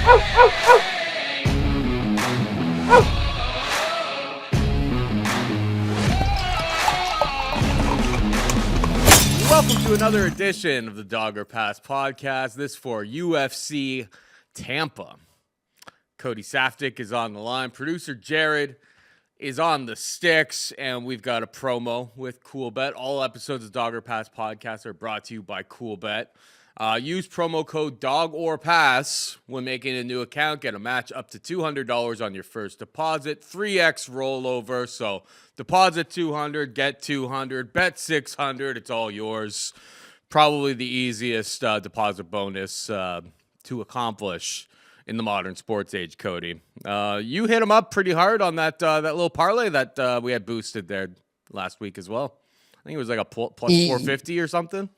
Welcome to another edition of the Dogger Pass podcast. This for UFC Tampa. Cody Saftik is on the line. Producer Jared is on the sticks, and we've got a promo with CoolBet. All episodes of Dogger Pass podcast are brought to you by CoolBet. Use promo code DOGORPASS when making a new account. Get a match up to $200 on your first deposit. 3x rollover. So deposit $200, get $200, bet $600. It's all yours. Probably the easiest deposit bonus to accomplish in the modern sports age, Cody. You hit him up pretty hard on that little parlay that we had boosted there last week as well. I think it was like a plus 450 or something.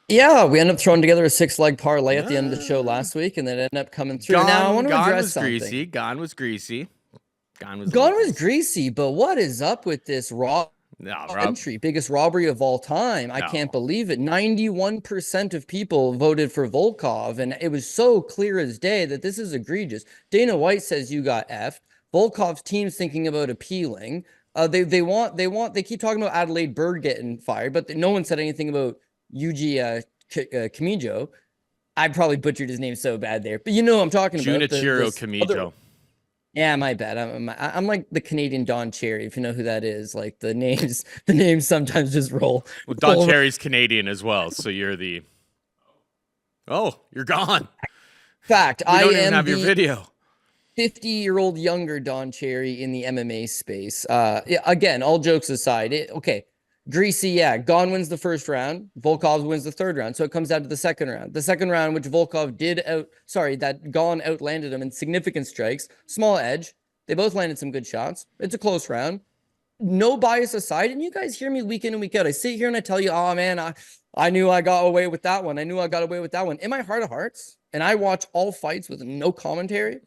Yeah, we ended up throwing together a 6-leg parlay at the end of the show last week, and then ended up coming through. Now I want to address something. Gone was greasy. Gone was greasy, but what is up with this entry? Biggest robbery of all time. I can't believe it. 91% of people voted for Volkov, and it was so clear as day that this is egregious. Dana White says you got effed. Volkov's team's thinking about appealing. They keep talking about Adelaide Bird getting fired, but no one said anything about Yuji Kamijo. I probably butchered his name so bad there, but you know what I'm talking about. Junichiro Kamijo. Yeah, my bad. I'm like the Canadian Don Cherry, if you know who that is. Like the names sometimes just roll. Well, Don Cherry's Canadian as well, so you're the. Oh, you're gone. Fact, I don't even have your video. 50-year-old younger Don Cherry in the MMA space. Again, all jokes aside, okay. Greasy, yeah. Gon wins the first round. Volkov wins the third round. So it comes down to the second round. The second round, which Volkov that Gon outlanded him in significant strikes. Small edge. They both landed some good shots. It's a close round. No bias aside. And you guys hear me week in and week out. I sit here and I tell you, oh man, I knew I got away with that one. In my heart of hearts, and I watch all fights with no commentary,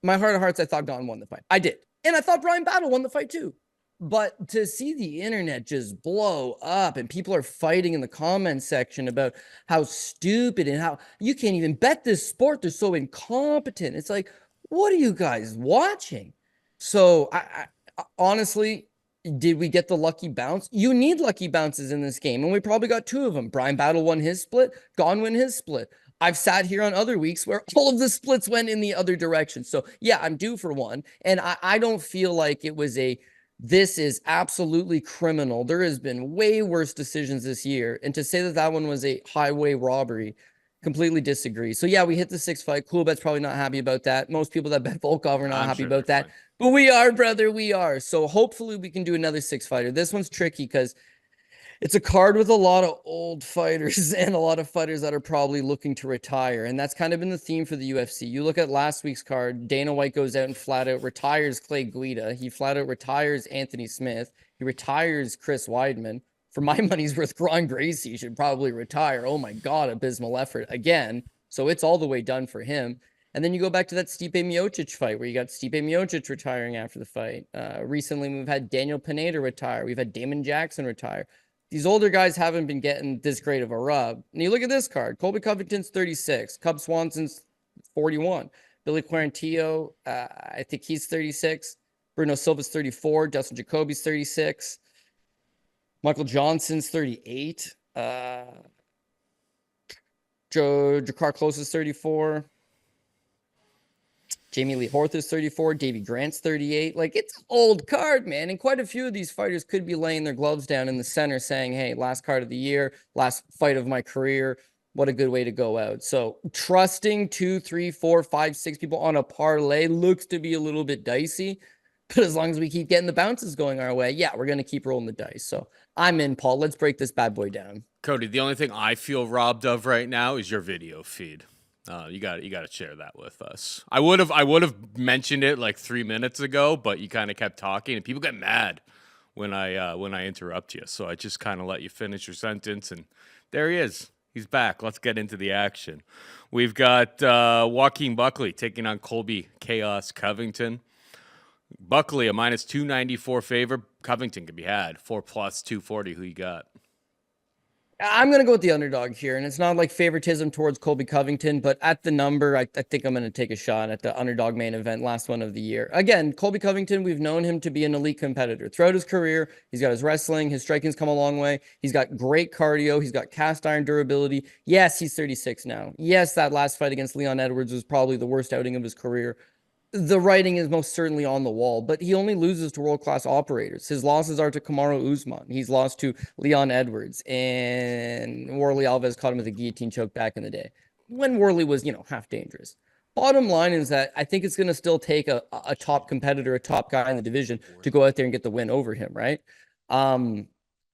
my heart of hearts, I thought Gon won the fight. I did. And I thought Brian Battle won the fight too. But to see the internet just blow up and people are fighting in the comment section about how stupid and how you can't even bet this sport. They're so incompetent. It's like, what are you guys watching? So I honestly, did we get the lucky bounce? You need lucky bounces in this game. And we probably got two of them. Brian Battle won his split. Gon won his split. I've sat here on other weeks where all of the splits went in the other direction. So yeah, I'm due for one. And I don't feel like it was this is absolutely criminal. There has been way worse decisions this year. And to say that one was a highway robbery, completely disagree. So yeah, we hit the 6 fight. CoolBet's probably not happy about that. Most people that bet Volkov are not happy about that. Fine. But we are, brother, we are. So hopefully we can do another 6-fighter. This one's tricky because it's a card with a lot of old fighters and a lot of fighters that are probably looking to retire. And that's kind of been the theme for the UFC. You look at last week's card, Dana White goes out and flat out retires Clay Guida. He flat out retires Anthony Smith. He retires Chris Weidman. For my money's worth, Ron Gracie should probably retire. Oh my God, abysmal effort again. So it's all the way done for him. And then you go back to that Stipe Miocic fight where you got Stipe Miocic retiring after the fight. Recently, we've had Daniel Pineda retire. We've had Damon Jackson retire. These older guys haven't been getting this great of a rub. And you look at this card. Colby Covington's 36. Cub Swanson's 41. Billy Quarantillo, I think he's 36. Bruno Silva's 34. Dustin Jacoby's 36. Michael Johnson's 38. Drakkar Klose is 34. Jamey-lyn is 34, Davey Grant's 38. Like, it's an old card, man. And quite a few of these fighters could be laying their gloves down in the center saying, hey, last card of the year, last fight of my career. What a good way to go out. So trusting 2, 3, 4, 5, 6 people on a parlay looks to be a little bit dicey. But as long as we keep getting the bounces going our way, yeah, we're going to keep rolling the dice. So I'm in, Paul. Let's break this bad boy down. Cody, the only thing I feel robbed of right now is your video feed. You got to share that with us. I would have mentioned it like 3 minutes ago, but you kind of kept talking, and people get mad when I interrupt you. So I just kind of let you finish your sentence, and there he is. He's back. Let's get into the action. We've got Joaquin Buckley taking on Colby Chaos Covington. Buckley a minus 294 favor. Covington can be had 4 plus 240. Who you got? I'm going to go with the underdog here. And it's not like favoritism towards Colby Covington, but at the number, I think I'm going to take a shot at the underdog main event, last one of the year. Again, Colby Covington, we've known him to be an elite competitor throughout his career. He's got his wrestling, his striking's come a long way. He's got great cardio. He's got cast iron durability. Yes, he's 36 now. Yes, that last fight against Leon Edwards was probably the worst outing of his career. The writing is most certainly on the wall, but he only loses to world-class operators. His losses are to Kamaru Usman. He's lost to Leon Edwards, and Warlley Alves caught him with a guillotine choke back in the day when Warlley was, half dangerous. Bottom line is that I think it's going to still take a top competitor, a top guy in the division to go out there and get the win over him, right?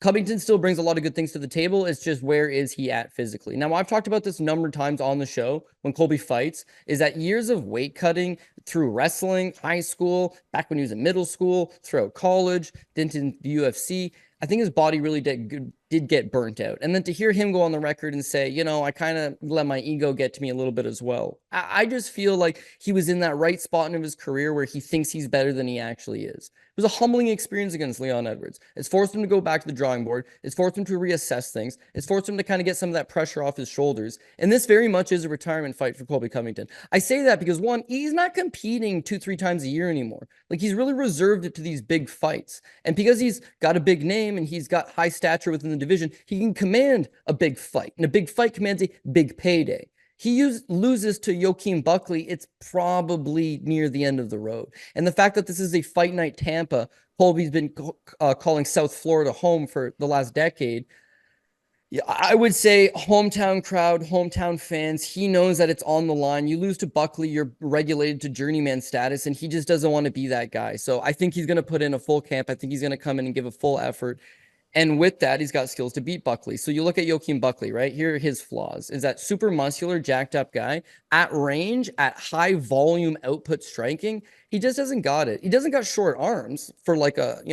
Covington still brings a lot of good things to the table. It's just, where is he at physically? Now, I've talked about this a number of times on the show when Colby fights, is that years of weight cutting through wrestling, high school, back when he was in middle school, throughout college, then to the UFC, I think his body really did get burnt out. And then to hear him go on the record and say, I kind of let my ego get to me a little bit as well. I just feel like he was in that right spot in his career where he thinks he's better than he actually is. It was a humbling experience against Leon Edwards. It's forced him to go back to the drawing board. It's forced him to reassess things. It's forced him to kind of get some of that pressure off his shoulders. And this very much is a retirement fight for Colby Covington. I say that because, one, he's not competing 2-3 times a year anymore. Like, he's really reserved it to these big fights. And because he's got a big name and he's got high stature within the division, he can command a big fight. And a big fight commands a big payday. He loses to Joaquin Buckley, it's probably near the end of the road. And the fact that this is a fight night Tampa, Colby's been calling South Florida home for the last decade. Yeah, I would say hometown crowd, hometown fans. He knows that it's on the line. You lose to Buckley, you're regulated to journeyman status, and he just doesn't want to be that guy. So I think he's going to put in a full camp. I think he's going to come in and give a full effort. And with that, he's got skills to beat Buckley. So you look at Joaquin Buckley, right? Here are his flaws. Is that super muscular, jacked up guy at range, at high volume output striking. He just hasn't got it. He doesn't got short arms for like a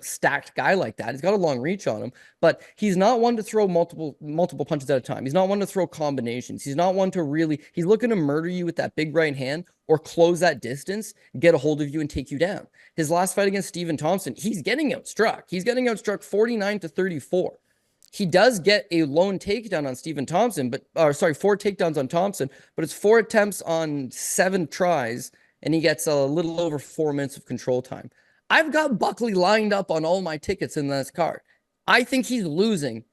stacked guy like that. He's got a long reach on him, but he's not one to throw multiple punches at a time. He's not one to throw combinations. He's not one to really, he's looking to murder you with that big right hand or close that distance, get a hold of you and take you down. His last fight against Stephen Thompson, he's getting outstruck. He's getting outstruck 49-34. He does get a lone takedown on Stephen Thompson, 4 takedowns on Thompson, but it's 4 attempts on 7 tries, and he gets a little over 4 minutes of control time. I've got Buckley lined up on all my tickets in this card. I think he's losing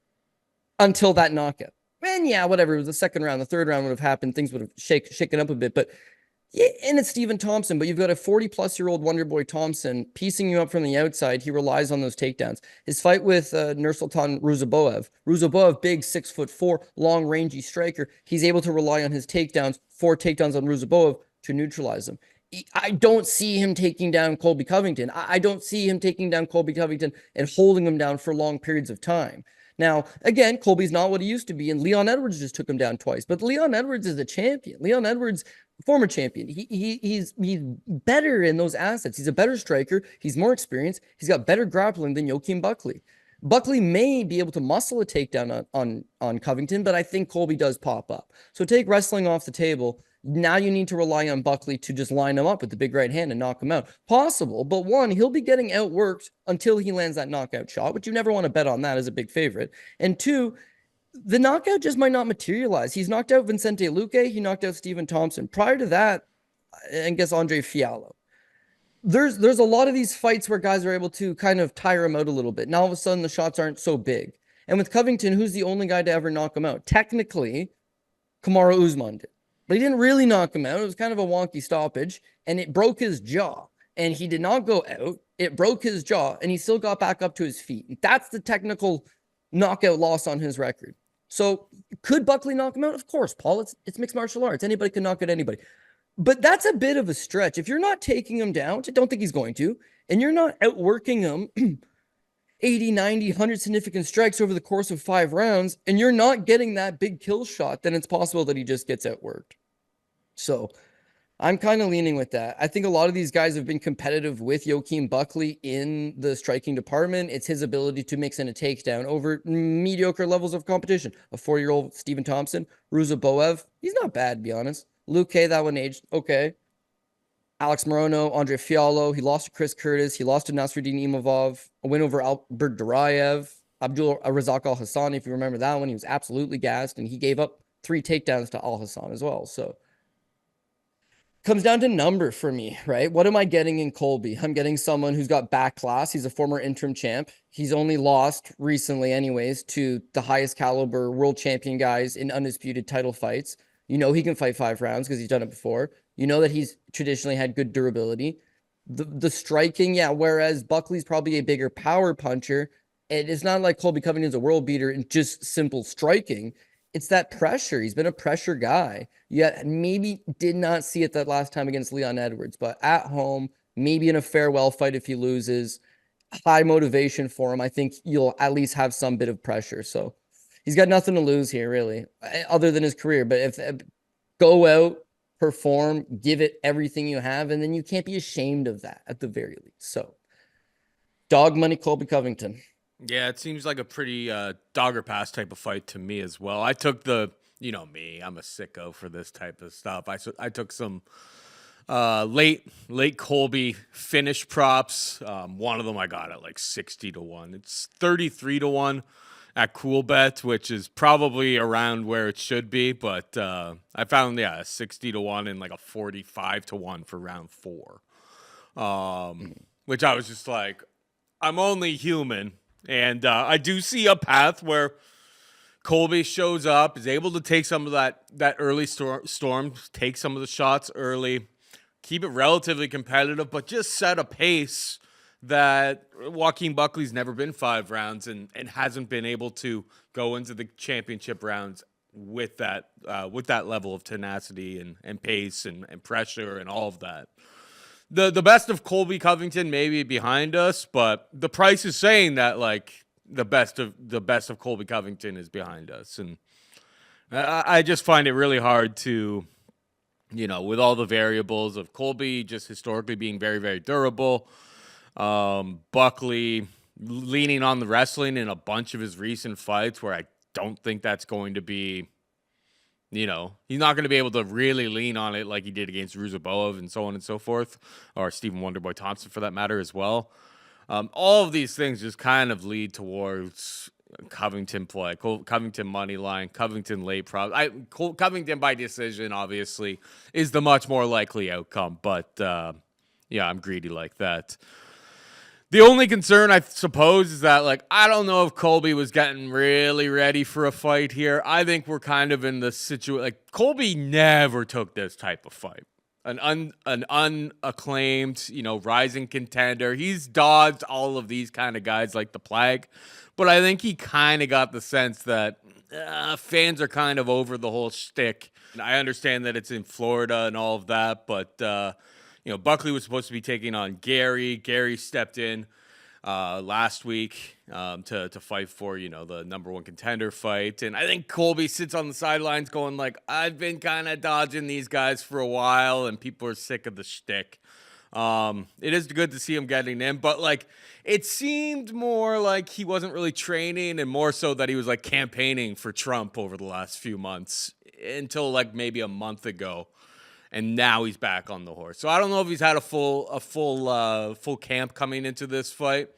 until that knockout. And yeah, whatever. It was the second round. The third round would have happened. Things would have shaken up a bit. But yeah, and it's Stephen Thompson. But you've got a 40-plus-year-old Wonder Boy Thompson piecing you up from the outside. He relies on those takedowns. His fight with Nursultan Ruziboev, big 6'4", long, rangy striker. He's able to rely on his takedowns, 4 takedowns on Ruziboev to neutralize him. I don't see him taking down Colby Covington. I don't see him taking down Colby Covington and holding him down for long periods of time. Now, again, Colby's not what he used to be, and Leon Edwards just took him down twice. But Leon Edwards is a champion. Leon Edwards, former champion. He's better in those assets. He's a better striker. He's more experienced. He's got better grappling than Joaquin Buckley. Buckley may be able to muscle a takedown on Covington, but I think Colby does pop up. So take wrestling off the table. Now you need to rely on Buckley to just line him up with the big right hand and knock him out. Possible, but one, he'll be getting outworked until he lands that knockout shot, which you never want to bet on that as a big favorite. And two, the knockout just might not materialize. He's knocked out Vicente Luque. He knocked out Stephen Thompson. Prior to that, I guess Andre Fiallo. There's a lot of these fights where guys are able to kind of tire him out a little bit. Now all of a sudden the shots aren't so big. And with Covington, who's the only guy to ever knock him out? Technically, Kamaru Usman did. But he didn't really knock him out. It was kind of a wonky stoppage, and it broke his jaw. And he did not go out. It broke his jaw, and he still got back up to his feet. That's the technical knockout loss on his record. So could Buckley knock him out? Of course, Paul. It's mixed martial arts. Anybody can knock out anybody. But that's a bit of a stretch. If you're not taking him down, which I don't think he's going to, and you're not outworking him 80, 90, 100 significant strikes over the course of 5 rounds, and you're not getting that big kill shot, then it's possible that he just gets outworked. So I'm kind of leaning with that. I think a lot of these guys have been competitive with Joaquin Buckley in the striking department. It's his ability to mix in a takedown over mediocre levels of competition. A 4-year-old Stephen Thompson, Ruziboev, he's not bad, to be honest. Luque, that one aged okay. Alex Morono, Andre Fiallo, he lost to Chris Curtis. He lost to Nasruddin Imavov. A win over Albert Duraev. Abdul Razak Al Hassan, if you remember that one, he was absolutely gassed, and he gave up 3 takedowns to Al Hassan as well. So comes down to number for me, right? What am I getting in Colby? I'm getting someone who's got back class. He's a former interim champ. He's only lost recently, anyways, to the highest caliber world champion guys in undisputed title fights. You know he can fight 5 rounds because he's done it before. You know that he's traditionally had good durability. The striking, yeah, whereas Buckley's probably a bigger power puncher. And it's not like Colby Covington's a world beater in just simple striking. It's that pressure. He's been a pressure guy. Yet maybe did not see it that last time against Leon Edwards, but at home, maybe in a farewell fight if he loses, high motivation for him. I think you'll at least have some bit of pressure. So he's got nothing to lose here, really, other than his career. But if go out, perform, give it everything you have, and then you can't be ashamed of that at the very least. So dog money, Colby Covington. Yeah, it seems like a pretty dogger pass type of fight to me as well. I took you know me, I'm a sicko for this type of stuff. I took some late Colby finish props. One of them I got at like 60-1. It's 33-1 at Coolbet, which is probably around where it should be. But I found, a 60-1 and like a 45-1 for round 4. Which I was just like, I'm only human. And I do see a path where Colby shows up, is able to take some of that early storm, take some of the shots early, keep it relatively competitive, but just set a pace that Joaquin Buckley's never been 5 rounds and hasn't been able to go into the championship rounds with that level of tenacity and pace and pressure and all of that. The best of Colby Covington may be behind us, but the price is saying that like the best of Colby Covington is behind us, and I just find it really hard to, with all the variables of Colby just historically being very, very durable, Buckley leaning on the wrestling in a bunch of his recent fights where I don't think that's going to be. He's not going to be able to really lean on it like he did against Ruzaboev and so on and so forth, or Stephen Wonderboy Thompson for that matter as well. All of these things just kind of lead towards Covington play, Covington money line, Covington late prop. Covington by decision obviously is the much more likely outcome, but I'm greedy like that. The only concern, I suppose, is that, I don't know if Colby was getting really ready for a fight here. I think we're kind of in the situation. Colby never took this type of fight. An unacclaimed, rising contender. He's dodged all of these kind of guys like the plague. But I think he kind of got the sense that fans are kind of over the whole shtick. And I understand that it's in Florida and all of that, but... Buckley was supposed to be taking on Gary. Gary stepped in last week to fight for, the number 1 contender fight. And I think Colby sits on the sidelines going I've been kind of dodging these guys for a while and people are sick of the shtick. It is good to see him getting in, but it seemed more like he wasn't really training and more so that he was campaigning for Trump over the last few months until maybe a month ago. And now he's back on the horse. So I don't know if he's had a full camp coming into this fight,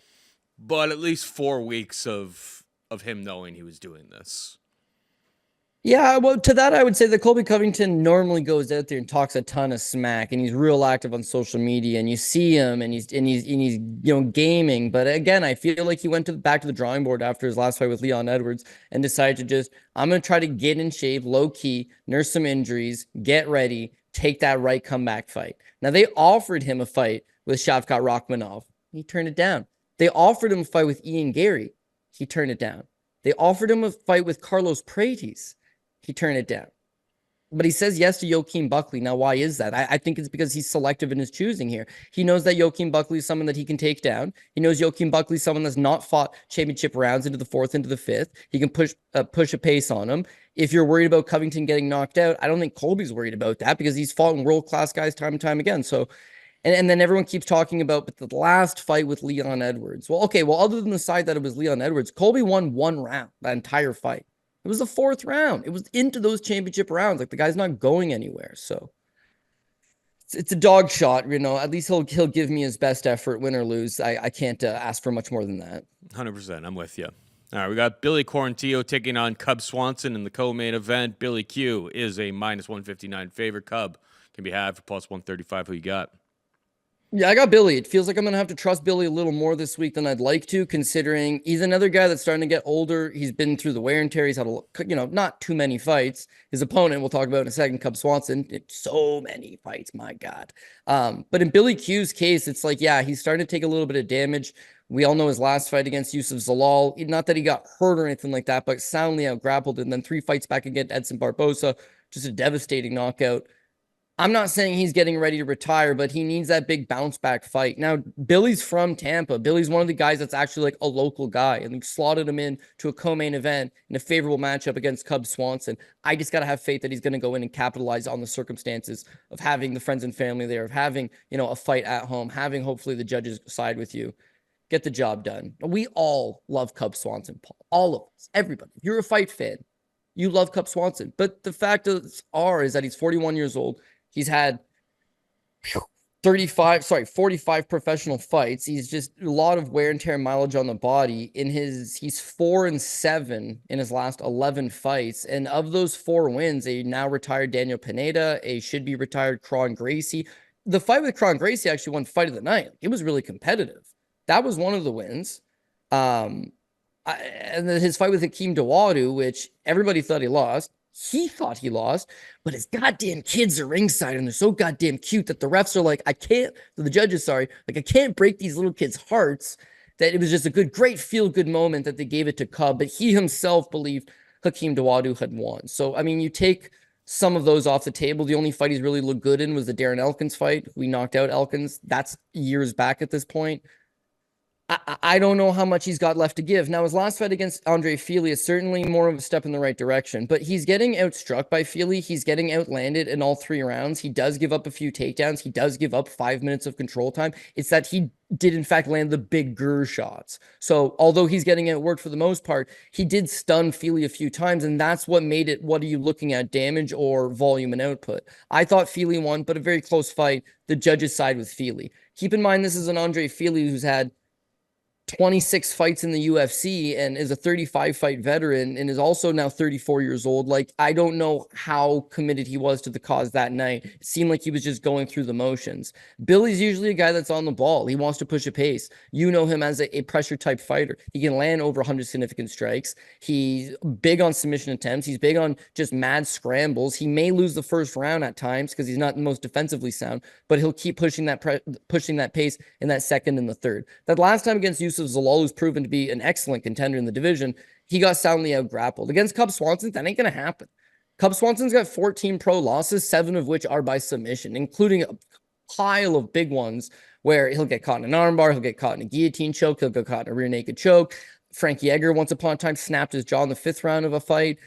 but at least 4 weeks of him knowing he was doing this. Yeah, well, to that I would say that Colby Covington normally goes out there and talks a ton of smack, and he's real active on social media, and you see him, and he's gaming. But again, I feel like he went back to the drawing board after his last fight with Leon Edwards and decided to I'm gonna try to get in shape, low key, nurse some injuries, get ready. Take that right comeback fight. Now, they offered him a fight with Shavkat Rakhmonov. He turned it down. They offered him a fight with Ian Gary. He turned it down. They offered him a fight with Carlos Prates. He turned it down. But he says yes to Joaquin Buckley. Now, why is that? I think it's because he's selective in his choosing here. He knows that Joaquin Buckley is someone that he can take down. He knows Joaquin Buckley is someone that's not fought championship rounds into the 4th, into the 5th. He can push a pace on him. If you're worried about Covington getting knocked out, I don't think Colby's worried about that because he's fought world-class guys time and time again. So, and then everyone keeps talking about but the last fight with Leon Edwards. Well, okay, other than the side that it was Leon Edwards, Colby won 1 round, that entire fight. It was the 4th round. It was into those championship rounds. The guy's not going anywhere. So it's a dog shot, At least he'll give me his best effort, win or lose. I can't ask for much more than that. 100%. I'm with you. All right, we got Billy Quarantillo taking on Cub Swanson in the co-main event. Billy Q is a -159 favorite. Cub can be had for +135. Who you got? Yeah, I got Billy. It feels like I'm going to have to trust Billy a little more this week than I'd like to, considering he's another guy that's starting to get older. He's been through the wear and tear. He's had, not too many fights. His opponent, we'll talk about in a second, Cub Swanson, so many fights, my God. But in Billy Q's case, it's like, yeah, he's starting to take a little bit of damage. We all know his last fight against Yusuf Zalal. Not that he got hurt or anything like that, but soundly out-grappled. And then 3 fights back against Edson Barbosa, just a devastating knockout. I'm not saying he's getting ready to retire, but he needs that big bounce back fight. Now, Billy's from Tampa. Billy's one of the guys that's actually like a local guy, and we slotted him in to a co-main event in a favorable matchup against Cub Swanson. I just got to have faith that he's going to go in and capitalize on the circumstances of having the friends and family there, of having, a fight at home, having hopefully the judges side with you. Get the job done. We all love Cub Swanson, Paul. All of us, everybody. If you're a fight fan, you love Cub Swanson. But the fact is that he's 41 years old. He's had 45 professional fights. He's just a lot of wear and tear mileage on the body. He's 4-7 in his last 11 fights. And of those 4 wins, a now retired Daniel Pineda, a should be retired Kron Gracie. The fight with Kron Gracie actually won fight of the night. It was really competitive. That was one of the wins. And then his fight with Hakeem Dawodu, which everybody thought he lost. He thought he lost, but his goddamn kids are ringside and they're so goddamn cute that the refs are like, the judges, I can't break these little kids' hearts. That it was just a great feel-good moment that they gave it to Cub, but he himself believed Hakeem Dawodu had won. So, I mean, you take some of those off the table. The only fight he's really looked good in was the Darren Elkins fight. We knocked out Elkins. That's years back at this point. I don't know how much he's got left to give. Now, his last fight against Andre Fili is certainly more of a step in the right direction, but he's getting outstruck by Fili. He's getting outlanded in all 3 rounds. He does give up a few takedowns. He does give up 5 minutes of control time. It's that he did, in fact, land the bigger shots. So, although he's getting outworked for the most part, he did stun Fili a few times, and that's what made it, what are you looking at, damage or volume and output? I thought Fili won, but a very close fight. The judges side with Fili. Keep in mind, this is an Andre Fili who's had 26 fights in the UFC and is a 35-fight veteran and is also now 34 years old. Like, I don't know how committed he was to the cause that night. It seemed like he was just going through the motions. Billy's usually a guy that's on the ball. He wants to push a pace. You know him as a pressure-type fighter. He can land over 100 significant strikes. He's big on submission attempts. He's big on just mad scrambles. He may lose the first round at times because he's not the most defensively sound, but he'll keep pushing that pace in that second and the third. That last time against Yusuf Zalal, who's proven to be an excellent contender in the division, he got soundly out-grappled. Against Cub Swanson, that ain't going to happen. Cub Swanson's got 14 pro losses, 7 of which are by submission, including a pile of big ones where he'll get caught in an armbar, he'll get caught in a guillotine choke, he'll get caught in a rear naked choke. Frank Yeager, once upon a time, snapped his jaw in the 5th round of a fight.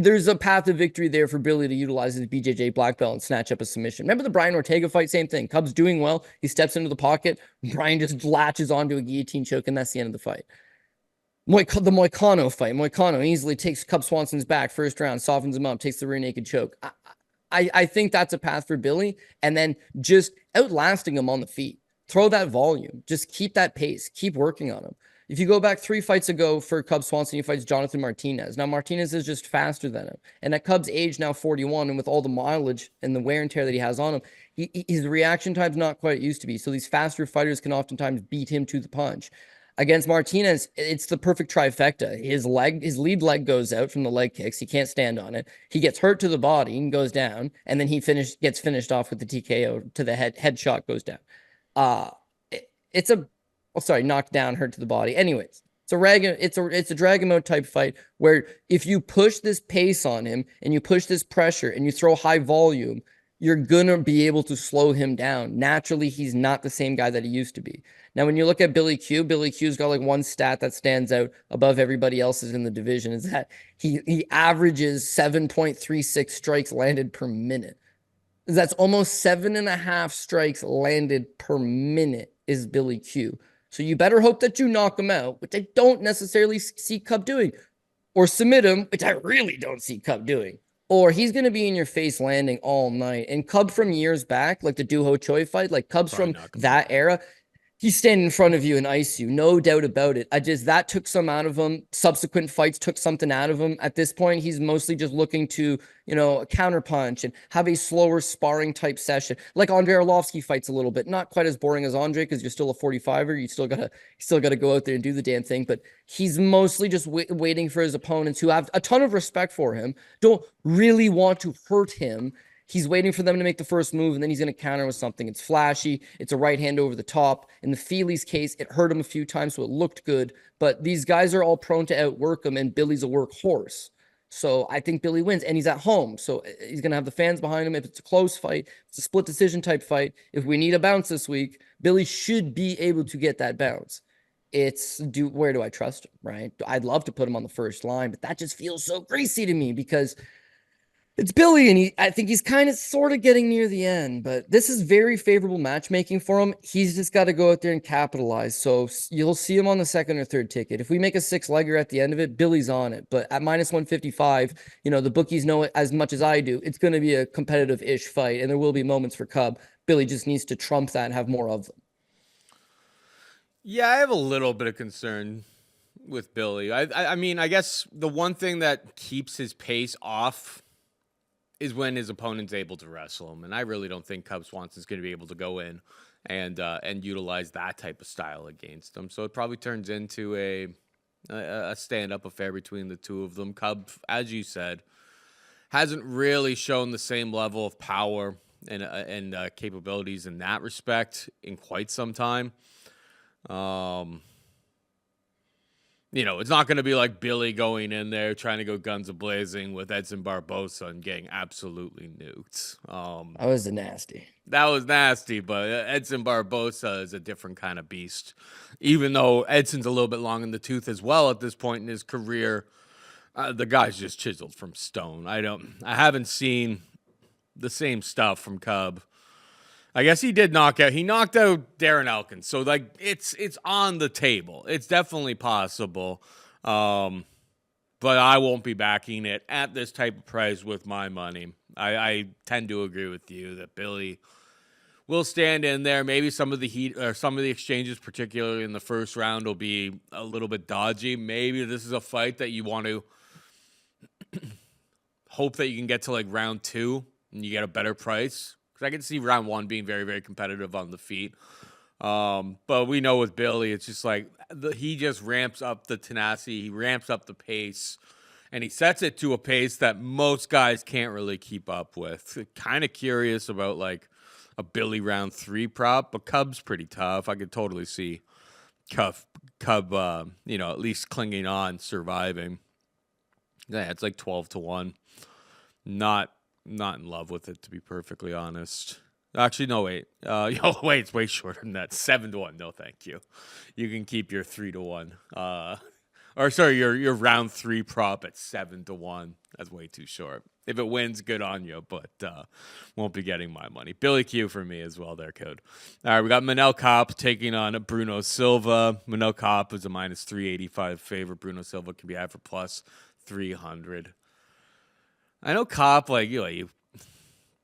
There's a path to victory there for Billy to utilize his BJJ black belt and snatch up a submission. Remember the Brian Ortega fight? Same thing. Cub's doing well. He steps into the pocket. Brian just latches onto a guillotine choke, and that's the end of the fight. The Moicano fight. Moicano easily takes Cub Swanson's back first round, softens him up, takes the rear naked choke. I think that's a path for Billy, and then just outlasting him on the feet. Throw that volume. Just keep that pace. Keep working on him. If you go back 3 fights ago for Cub Swanson, he fights Jonathan Martinez. Now, Martinez is just faster than him. And at Cub's age, now 41, and with all the mileage and the wear and tear that he has on him, his reaction time's not quite used to be. So these faster fighters can oftentimes beat him to the punch. Against Martinez, it's the perfect trifecta. His lead leg goes out from the leg kicks. He can't stand on it. He gets hurt to the body and goes down. And then he gets finished off with the TKO to the headshot goes down. Knocked down, hurt to the body. Anyways, it's a drag him out type fight where if you push this pace on him and you push this pressure and you throw high volume, you're gonna be able to slow him down. Naturally, he's not the same guy that he used to be. Now, when you look at Billy Q's got like one stat that stands out above everybody else's in the division is that he averages 7.36 strikes landed per minute. That's almost 7.5 strikes landed per minute is Billy Q. So you better hope that you knock him out, which I don't necessarily see Cub doing, or submit him, which I really don't see Cub doing. Or he's going to be in your face landing all night. And Cub from years back, like the Duho Choi fight, like Cubs from that era, He's standing in front of you and ice you, no doubt about it. That took some out of him. Subsequent fights took something out of him. At this point, he's mostly just looking to, counterpunch and have a slower sparring type session. Like Andrei Arlovsky fights a little bit, not quite as boring as Andre because you're still a 45er. You still gotta go out there and do the damn thing. But he's mostly just waiting for his opponents who have a ton of respect for him, don't really want to hurt him. He's waiting for them to make the first move, and then he's going to counter with something. It's flashy. It's a right hand over the top. In the Feely's case, it hurt him a few times, so it looked good. But these guys are all prone to outwork him, and Billy's a workhorse. So I think Billy wins, and he's at home. So he's going to have the fans behind him. If it's a close fight, it's a split decision type fight. If we need a bounce this week, Billy should be able to get that bounce. Where do I trust him, right? I'd love to put him on the first line, but that just feels so greasy to me because it's Billy, and I think he's kind of sort of getting near the end, but this is very favorable matchmaking for him. He's just got to go out there and capitalize. So you'll see him on the second or third ticket. If we make a 6-legger at the end of it, Billy's on it. But at -155, the bookies know it as much as I do. It's going to be a competitive-ish fight, and there will be moments for Cub. Billy just needs to trump that and have more of them. Yeah, I have a little bit of concern with Billy. I mean, I guess the one thing that keeps his pace off is when his opponent's able to wrestle him. And I really don't think Cub Swanson's going to be able to go in and utilize that type of style against him. So it probably turns into a stand-up affair between the two of them. Cub, as you said, hasn't really shown the same level of power and capabilities in that respect in quite some time. It's not going to be like Billy going in there trying to go guns a-blazing with Edson Barbosa and getting absolutely nuked. That was nasty. That was nasty, but Edson Barbosa is a different kind of beast. Even though Edson's a little bit long in the tooth as well at this point in his career, the guy's just chiseled from stone. I haven't seen the same stuff from Cub. I guess he knocked out Darren Elkins. So it's on the table. It's definitely possible. But I won't be backing it at this type of price with my money. I tend to agree with you that Billy will stand in there. Maybe some of the heat or some of the exchanges, particularly in the first round, will be a little bit dodgy. Maybe this is a fight that you want to hope that you can get to round 2 and you get a better price. I can see round 1 being very, very competitive on the feet. But we know with Billy, it's just he just ramps up the tenacity. He ramps up the pace. And he sets it to a pace that most guys can't really keep up with. Kind of curious about a Billy round 3 prop. But Cub's pretty tough. I could totally see Cub at least clinging on, surviving. Yeah, it's 12-1. Not in love with it, to be perfectly honest. Actually, no, wait. It's way shorter than that. 7-1. No, thank you. You can keep your 3-1. Your round 3 prop at 7-1. That's way too short. If it wins, good on you, but won't be getting my money. Billy Q for me as well there, Code. All right, we got Manel Kape taking on Bruno Silva. Manel Kape is a -385 favorite. Bruno Silva can be had for +300. I know Kape, he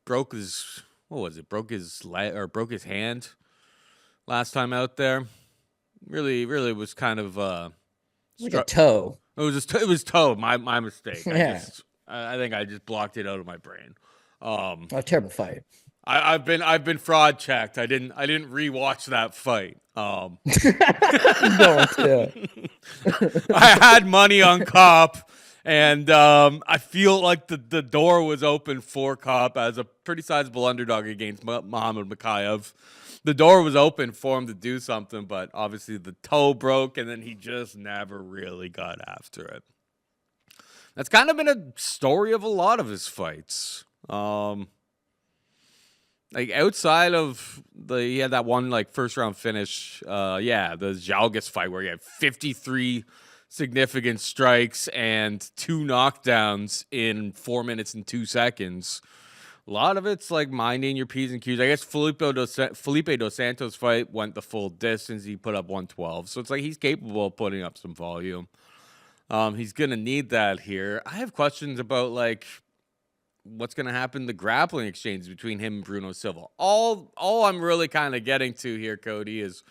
broke his leg or broke his hand last time out there. Really was kind of a toe. It was toe. My mistake. Yeah. I think I just blocked it out of my brain. A terrible fight. I've been fraud checked. I didn't rewatch that fight. I had money on Kape. And I feel like the door was open for Kape as a pretty sizable underdog against Muhammad Mokaev. The door was open for him to do something, but obviously the toe broke, and then he just never really got after it. That's kind of been a story of a lot of his fights. Outside of he had that one first round finish. The Jalgas fight where he had 53 significant strikes and 2 knockdowns in 4 minutes and 2 seconds. A lot of it's minding your P's and Q's. I guess Felipe Dos Santos fight went the full distance. He put up 112. So it's he's capable of putting up some volume. He's going to need that here. I have questions about what's going to happen in the grappling exchange between him and Bruno Silva. All I'm really kind of getting to here, Cody, is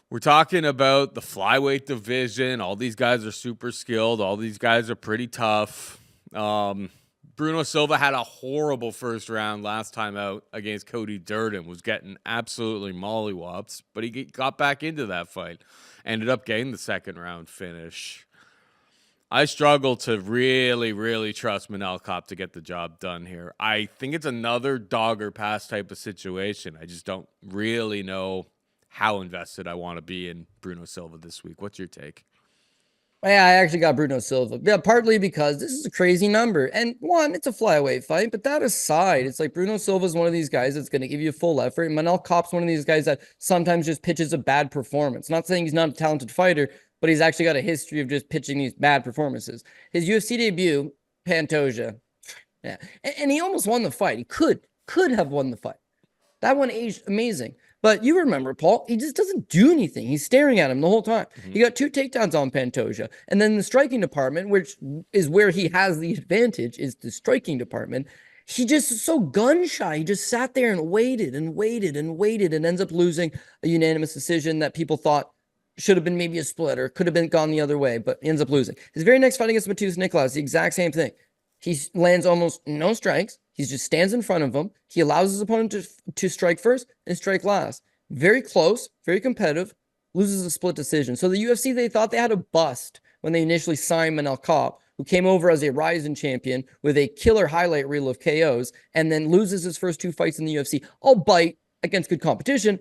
We're talking about the flyweight division. All these guys are super skilled. All these guys are pretty tough. Bruno Silva had a horrible first round last time out against Cody Durden, was getting absolutely mollywops, but he got back into that fight. Ended up getting the second round finish. I struggle to really, really trust Manel Kape to get the job done here. I think it's another dog or pass type of situation. I just don't really know how invested I want to be in Bruno Silva this week. What's your take? Yeah, I actually got Bruno Silva. Yeah, partly because this is a crazy number. And one, it's a flyweight fight, but that aside, it's like Bruno Silva is one of these guys that's going to give you full effort. And Manel Kape's one of these guys that sometimes just pitches a bad performance. Not saying he's not a talented fighter, but he's actually got a history of just pitching these bad performances. His UFC debut, Pantoja. Yeah. And he almost won the fight. He could have won the fight. That one aged amazing. But you remember, Paul, he just doesn't do anything. He's staring at him the whole time. Mm-hmm. He got 2 takedowns on Pantoja. And then the striking department, which is where he has the advantage, is the striking department. He just is so gun shy. He just sat there and waited and waited and waited and ends up losing a unanimous decision that people thought should have been maybe a split or could have been gone the other way, but he ends up losing. His very next fight against Matheus Nicolas, the exact same thing. He lands almost no strikes. He just stands in front of him. He allows his opponent to strike first and strike last. Very close, very competitive, loses a split decision. So the UFC, they thought they had a bust when they initially signed Manel Kape, who came over as a rising champion with a killer highlight reel of KOs and then loses his first 2 fights in the UFC, albeit against good competition,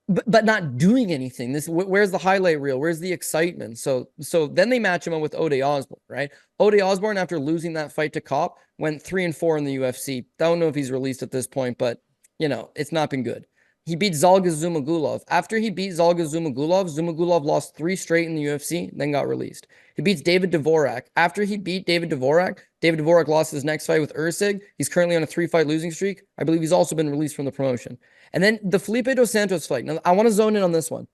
but not doing anything. Where's the highlight reel? Where's the excitement? So then they match him up with Ode Osbourne, right? Ode Osbourne, after losing that fight to Kape, went 3-4 in the UFC. Don't know if he's released at this point, but it's not been good. He beat Zhalgas Zhumagulov. After he beat Zhalgas Zhumagulov, Zhumagulov lost 3 straight in the UFC, then got released. He beats David Dvorak. After he beat David Dvorak lost his next fight with Usyk. He's currently on a 3-fight losing streak. I believe he's also been released from the promotion. And then the Felipe Dos Santos fight. Now, I want to zone in on this one.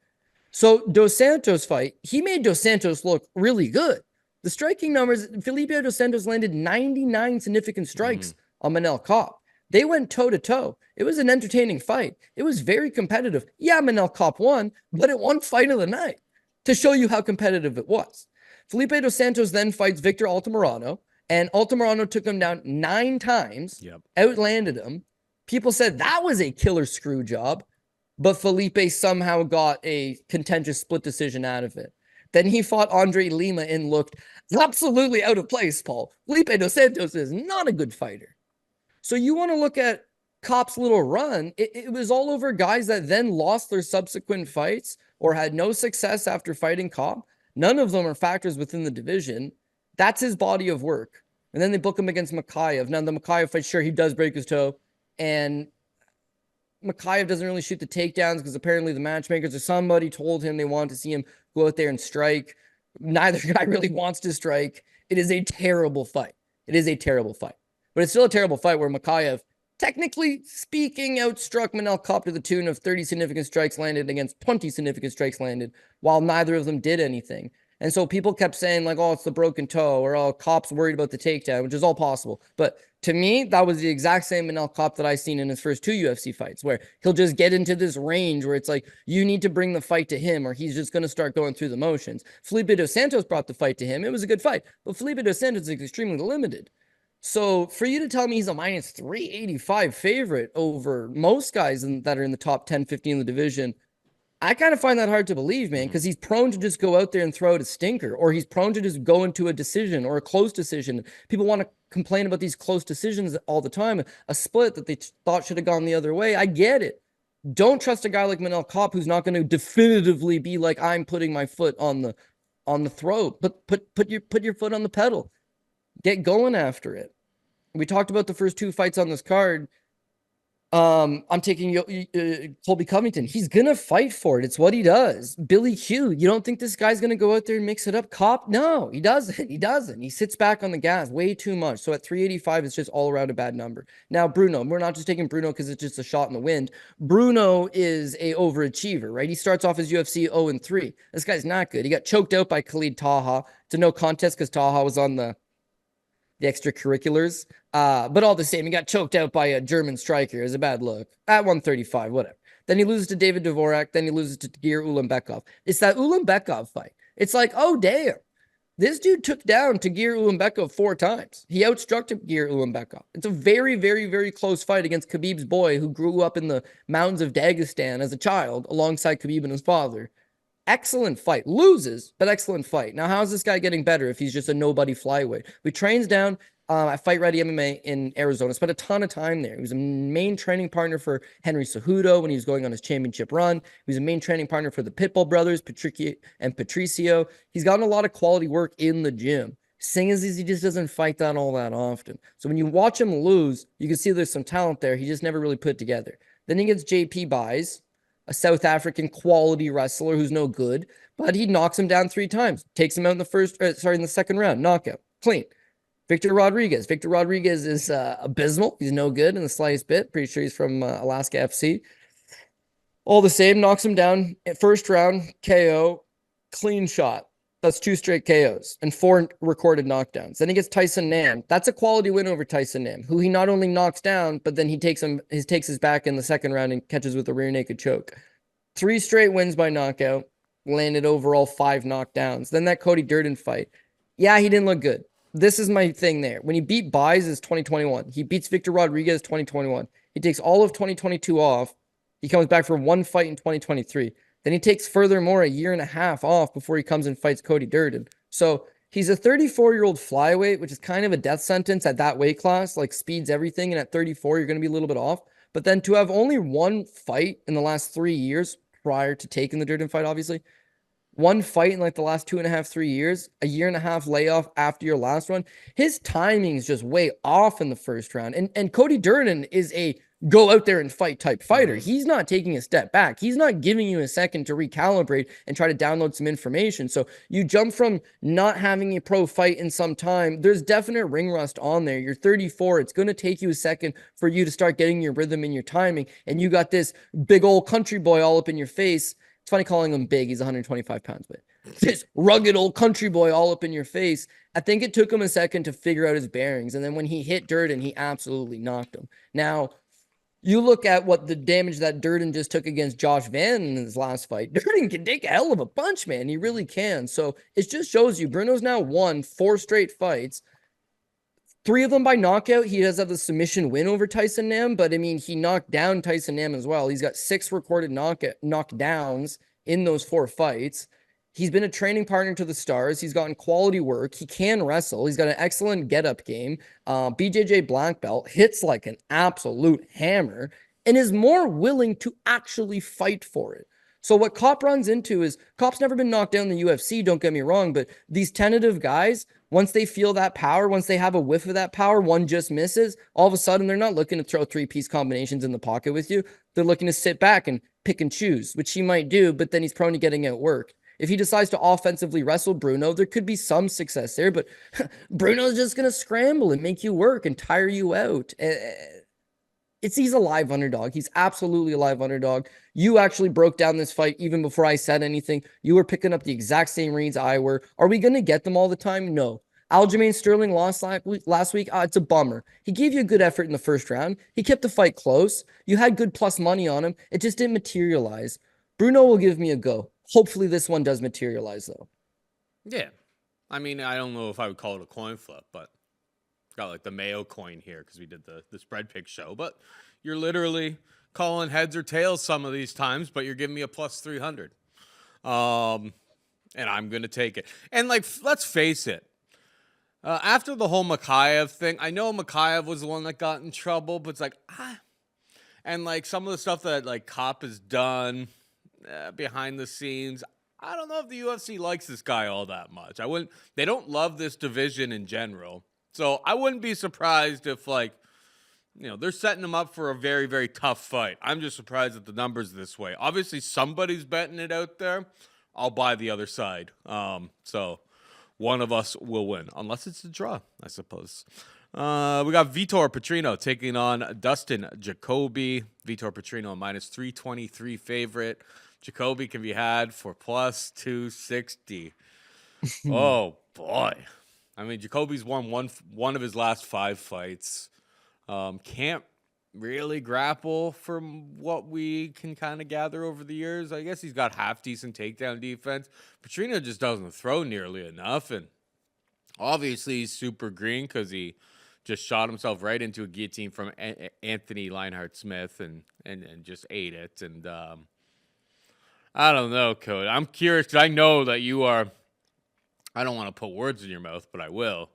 So Dos Santos fight, he made Dos Santos look really good. The striking numbers, Felipe Dos Santos landed 99 significant strikes on Manel Kape. They went toe-to-toe. It was an entertaining fight. It was very competitive. Yeah, Manel Kape won, but it won fight of the night to show you how competitive it was. Felipe Dos Santos then fights Victor Altamirano, and Altamirano took him down 9 times, outlanded him. People said that was a killer screw job, but Felipe somehow got a contentious split decision out of it. Then he fought Andre Lima and looked absolutely out of place, Paul. Felipe Dos Santos is not a good fighter. So you want to look at Kape's little run, it was all over guys that then lost their subsequent fights or had no success after fighting Kape. None of them are factors within the division. That's his body of work. And then they book him against Makayev. Now, the Makayev fight, sure, he does break his toe. And Makayev doesn't really shoot the takedowns because apparently the matchmakers or somebody told him they wanted to see him go out there and strike. Neither guy really wants to strike. It is a terrible fight. It is a terrible fight. But it's still a terrible fight where Makayev, technically speaking, outstruck Manel Kape to the tune of 30 significant strikes landed against 20 significant strikes landed, while neither of them did anything. And so people kept saying, like, oh, it's the broken toe, or oh, Kape's worried about the takedown, which is all possible. But to me, that was the exact same Manel Kape that I seen in his first 2 UFC fights, where he'll just get into this range where it's like, you need to bring the fight to him, or he's just going to start going through the motions. Felipe Dos Santos brought the fight to him. It was a good fight, but Felipe Dos Santos is extremely limited. So for you to tell me he's a minus 385 favorite over most guys that are in the top 10, 15 in the division, I kind of find that hard to believe, man, because he's prone to just go out there and throw out a stinker, or he's prone to just go into a decision or a close decision. People want to complain about these close decisions all the time. A split that they thought should have gone the other way. I get it. Don't trust a guy like Manel Kape who's not going to definitively be like, I'm putting my foot on the throat. But put your foot on the pedal. Get going after it. We talked about the first 2 fights on this card. I'm taking Colby Covington. He's going to fight for it. It's what he does. Billy Q, you don't think this guy's going to go out there and mix it up? Kape? No, he doesn't. He doesn't. He sits back on the gas way too much. So at 385, it's just all around a bad number. Now, Bruno, we're not just taking Bruno because it's just a shot in the wind. Bruno is a overachiever, right? He starts off his UFC 0-3. This guy's not good. He got choked out by Khalid Taha. It's a no contest because Taha was on the extracurriculars. But all the same, he got choked out by a German striker. It was a bad look. At 135, whatever. Then he loses to David Dvorak. Then he loses to Tagir Ulanbekov. It's that Ulanbekov fight. It's like, oh, damn. This dude took down Tagir Ulanbekov 4 times. He outstruck Tagir Ulanbekov. It's a very, very, very close fight against Khabib's boy who grew up in the mountains of Dagestan as a child alongside Khabib and his father. Excellent fight. Loses, but excellent fight. Now, how's this guy getting better if he's just a nobody flyweight? We trains down at Fight Ready MMA in Arizona. Spent a ton of time there. He was a main training partner for Henry Cejudo when he was going on his championship run. He was a main training partner for the Pitbull brothers, Patricio. He's gotten a lot of quality work in the gym. Thing is, he just doesn't fight that all that often. So when you watch him lose, you can see there's some talent there. He just never really put together. Then he gets JP Buys, a South African quality wrestler who's no good, but he knocks him down 3 times. Takes him out in the second round. Knockout. Clean. Victor Rodriguez. Victor Rodriguez is abysmal. He's no good in the slightest bit. Pretty sure he's from Alaska FC. All the same, knocks him down. First round, KO. Clean shot. That's 2 straight KOs and 4 recorded knockdowns. Then he gets Tyson Nam. That's a quality win over Tyson Nam, who he not only knocks down, but then he takes his back in the second round and catches with a rear naked choke. 3 straight wins by knockout. Landed overall 5 knockdowns. Then that Cody Durden fight. Yeah, he didn't look good. This is my thing there. When he beat Buys is 2021. He beats Victor Rodriguez 2021. He takes all of 2022 off. He comes back for 1 fight in 2023. Then he takes furthermore a year and a half off before he comes and fights Cody Durden. So he's a 34-year-old flyweight, which is kind of a death sentence at that weight class, like speeds everything. And at 34, you're going to be a little bit off. But then to have only 1 fight in the last 3 years prior to taking the Durden fight, obviously, 1 fight in like the last 2.5, 3 years, a year and a half layoff after your last one. His timing is just way off in the first round. And Cody Durden is a go out there and fight type fighter. He's not taking a step back. He's not giving you a second to recalibrate and try to download some information. So you jump from not having a pro fight in some time. There's definite ring rust on there. You're 34. It's going to take you a second for you to start getting your rhythm and your timing. And you got this big old country boy all up in your face. It's funny calling him big. He's 125 pounds, but this rugged old country boy all up in your face. I think it took him a second to figure out his bearings. And then when he hit Durden, he absolutely knocked him. Now, you look at what the damage that Durden just took against Josh Van in his last fight. Durden can take a hell of a punch, man. He really can. So it just shows you Bruno's now won 4 straight fights. 3 of them by knockout. He does have the submission win over Tyson Nam, but I mean, he knocked down Tyson Nam as well. He's got 6 recorded knockdowns in those 4 fights. He's been a training partner to the stars. He's gotten quality work. He can wrestle. He's got an excellent get-up game. BJJ black belt, hits like an absolute hammer, and is more willing to actually fight for it. So what Kape runs into is, Kape's never been knocked down in the UFC, don't get me wrong, but these tentative guys, once they feel that power, once they have a whiff of that power, one just misses, all of a sudden they're not looking to throw 3-piece combinations in the pocket with you. They're looking to sit back and pick and choose, which he might do, but then he's prone to getting outworked. If he decides to offensively wrestle Bruno, there could be some success there, but Bruno's just going to scramble and make you work and tire you out. He's a live underdog. He's absolutely a live underdog. You actually broke down this fight even before I said anything. You were picking up the exact same reads I were. Are we going to get them all the time? No. Aljamain Sterling lost last week. It's a bummer. He gave you a good effort in the first round. He kept the fight close. You had good plus money on him. It just didn't materialize. Bruno will give me a go. Hopefully this one does materialize, though. Yeah. I mean, I don't know if I would call it a coin flip, but got like the Mayo coin here because we did the spread pick show. But you're literally calling heads or tails some of these times, but you're giving me a plus 300. And I'm going to take it. And, like, let's face it. After the whole Makhachev thing, I know Makhachev was the one that got in trouble, but it's like, And, like, some of the stuff that, like, Kape has done behind the scenes, I don't know if the UFC likes this guy all that much. They don't love this division in general. So I wouldn't be surprised if, like, they're setting him up for a very, very tough fight. I'm just surprised at the numbers this way. Obviously, somebody's betting it out there. I'll buy the other side. So one of us will win, unless it's a draw, I suppose. We got Vitor Petrino taking on Dustin Jacoby. Vitor Petrino, a minus 323 favorite. Jacoby can be had for plus 260. Oh, boy. I mean, Jacoby's won one of his last 5 fights. Can't really grapple from what we can kind of gather over the years. I guess he's got half decent takedown defense. Petrino just doesn't throw nearly enough. And obviously he's super green because he just shot himself right into a guillotine from Anthony Lionheart Smith and just ate it. And I don't know, Cody. I'm curious because I know that you are, I don't want to put words in your mouth, but I will.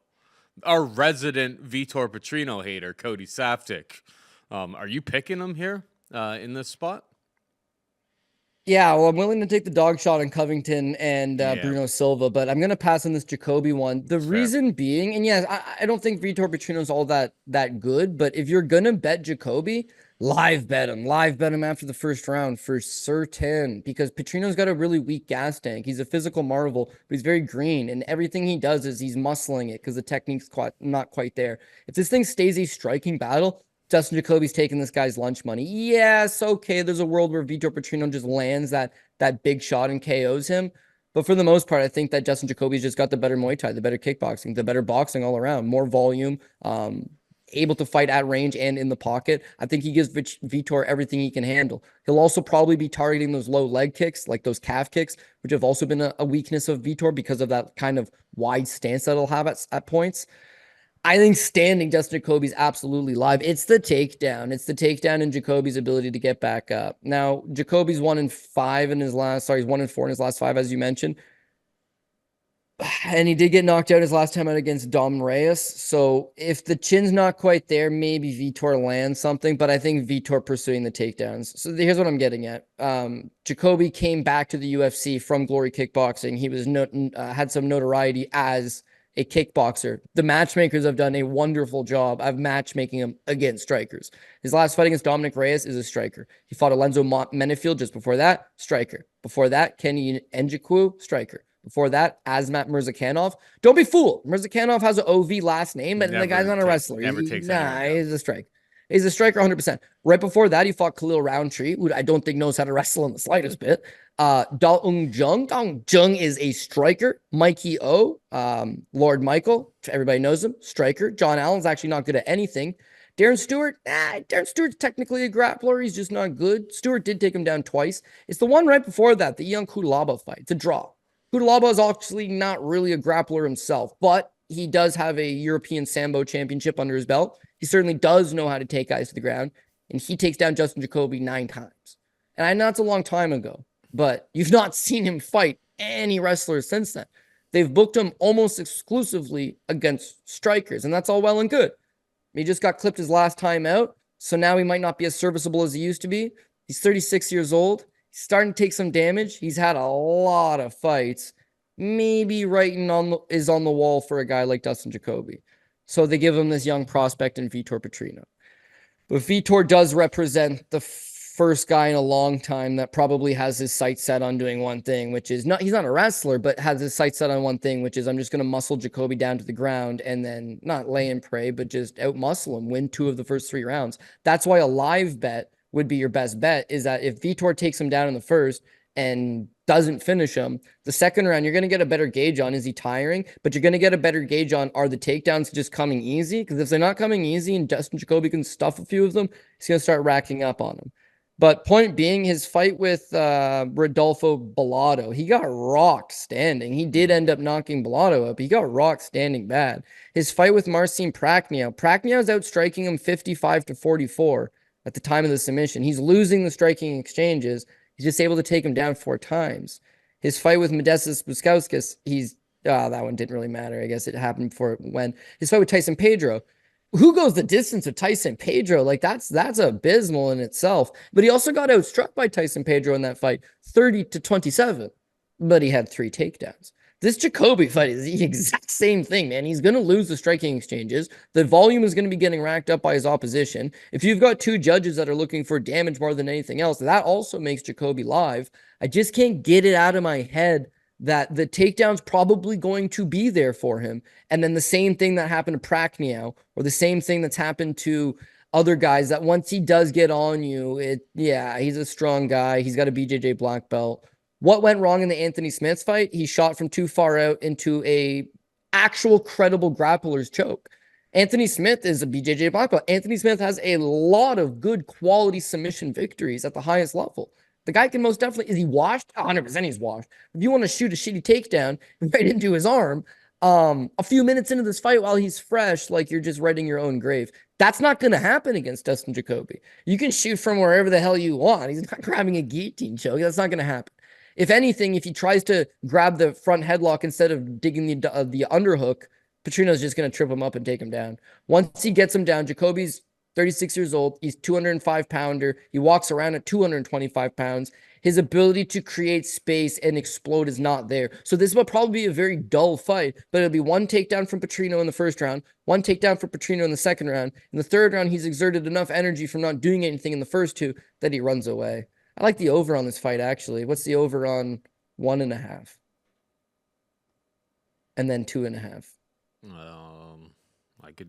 Our resident Vitor Petrino hater, Cody Saftik. Are you picking him here in this spot? Yeah, well, I'm willing to take the dog shot on Covington and Bruno Silva, but I'm going to pass on this Jacoby one. The reason being, and yes, I don't think Vitor Petrino's all that good, but if you're going to bet Jacoby, live bet him after the first round for certain, because Petrino's got a really weak gas tank. He's a physical marvel, but he's very green, and everything he does is he's muscling it because the technique's not quite there. If this thing stays a striking battle, Dustin Jacoby's taking this guy's lunch money. Yes, okay, there's a world where Vitor Petrino just lands that big shot and KOs him. But for the most part, I think that Dustin Jacoby's just got the better Muay Thai, the better kickboxing, the better boxing all around, more volume, able to fight at range and in the pocket. I think he gives Vitor everything he can handle. He'll also probably be targeting those low leg kicks, like those calf kicks, which have also been a weakness of Vitor because of that kind of wide stance that he'll have at points. I think standing Dustin Jacoby's absolutely live. It's the takedown. It's the takedown and Jacoby's ability to get back up. Now, Jacoby's 1-4 in his last 5, as you mentioned. And he did get knocked out his last time out against Dom Reyes. So if the chin's not quite there, maybe Vitor lands something, but I think Vitor pursuing the takedowns. So here's what I'm getting at. Jacoby came back to the UFC from Glory Kickboxing. He was had some notoriety as a kickboxer. The matchmakers have done a wonderful job of matchmaking him against strikers. His last fight against Dominic Reyes is a striker. He fought Alenzo Menefield just before that, striker. Before that, Kenny Njoku, striker. Before that, Azmat Mirzakhanov. Don't be fooled. Mirzakhanov has an OV last name, but the guy's not a wrestler. He's a striker. He's a striker 100%. Right before that, he fought Khalil Roundtree, who I don't think knows how to wrestle in the slightest bit. Daung Jung is a striker. Mikey O, Lord Michael, everybody knows him, striker. John Allen's actually not good at anything. Darren Stewart, Darren Stewart's technically a grappler. He's just not good. Stewart did take him down twice. It's the one right before that, the Ion Kudalaba fight. It's a draw. Kudalaba is actually not really a grappler himself, but he does have a European Sambo championship under his belt. He certainly does know how to take guys to the ground, and he takes down Justin Jacoby 9 times. And I know it's a long time ago, but you've not seen him fight any wrestlers since then. They've booked him almost exclusively against strikers, and that's all well and good. He just got clipped his last time out, so now he might not be as serviceable as he used to be. He's 36 years old. He's starting to take some damage. He's had a lot of fights. Maybe writing is on the wall for a guy like Dustin Jacoby. So they give him this young prospect in Vitor Petrino. But Vitor does represent the first guy in a long time that probably has his sights set on doing one thing, which is he's not a wrestler, but has his sights set on one thing, which is I'm just going to muscle Jacoby down to the ground and then not lay and pray, but just out-muscle him, win 2 of the first 3 rounds. That's why a live bet would be your best bet, is that if Vitor takes him down in the first and doesn't finish him, the second round, you're going to get a better gauge on, is he tiring? But you're going to get a better gauge on, are the takedowns just coming easy? Because if they're not coming easy and Dustin Jacoby can stuff a few of them, he's going to start racking up on them. But point being, his fight with Rodolfo Bellato, he got rocked standing. He did end up knocking Bellato up. He got rocked standing bad. His fight with Marcin Prachnio is outstriking him 55-44 at the time of the submission. He's losing the striking exchanges. He's just able to take him down 4 times. His fight with Modestas Bukauskas, that one didn't really matter. I guess it happened before it went. His fight with Tyson Pedro. Who goes the distance with Tyson Pedro? Like, that's abysmal in itself. But he also got outstruck by Tyson Pedro in that fight, 30-27. But he had 3 takedowns. This Jacoby fight is the exact same thing, man. He's going to lose the striking exchanges. The volume is going to be getting racked up by his opposition. If you've got 2 judges that are looking for damage more than anything else, that also makes Jacoby live. I just can't get it out of my head that the takedown's probably going to be there for him. And then the same thing that happened to Prachnio, or the same thing that's happened to other guys, that once he does get on you, he's a strong guy. He's got a BJJ black belt. What went wrong in the Anthony Smith fight? He shot from too far out into a actual credible grappler's choke. Anthony Smith is a BJJ black belt. Anthony Smith has a lot of good quality submission victories at the highest level. The guy can most definitely, is he washed? 100% he's washed. If you want to shoot a shitty takedown right into his arm, a few minutes into this fight while he's fresh, like you're just writing your own grave. That's not going to happen against Dustin Jacoby. You can shoot from wherever the hell you want. He's not grabbing a guillotine choke. That's not going to happen. If anything, if he tries to grab the front headlock instead of digging the underhook, Petrino's just going to trip him up and take him down. Once he gets him down, Jacoby's 36 years old. He's 205 pounder. He walks around at 225 pounds. His ability to create space and explode is not there. So this will probably be a very dull fight, but it'll be one takedown from Petrino in the first round, one takedown for Petrino in the second round. In the third round, he's exerted enough energy from not doing anything in the first two that he runs away. I like the over on this fight, actually. What's the over on 1.5? And then 2.5.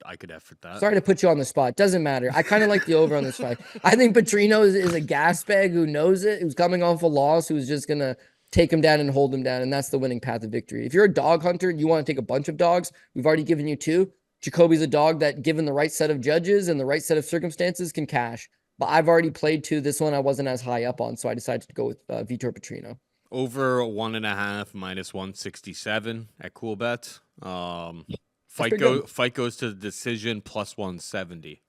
I could effort that. Sorry to put you on the spot. Doesn't matter. I kind of like the over on this fight. I think Petrino is a gas bag who knows it, who's coming off a loss, who's just going to take him down and hold him down, and that's the winning path of victory. If you're a dog hunter and you want to take a bunch of dogs, we've already given you 2. Jacoby's a dog that, given the right set of judges and the right set of circumstances, can cash. But I've already played 2. This one I wasn't as high up on, so I decided to go with Vitor Petrino. Over 1.5 minus 167 at Cool Bet. Fight goes to the decision plus 170.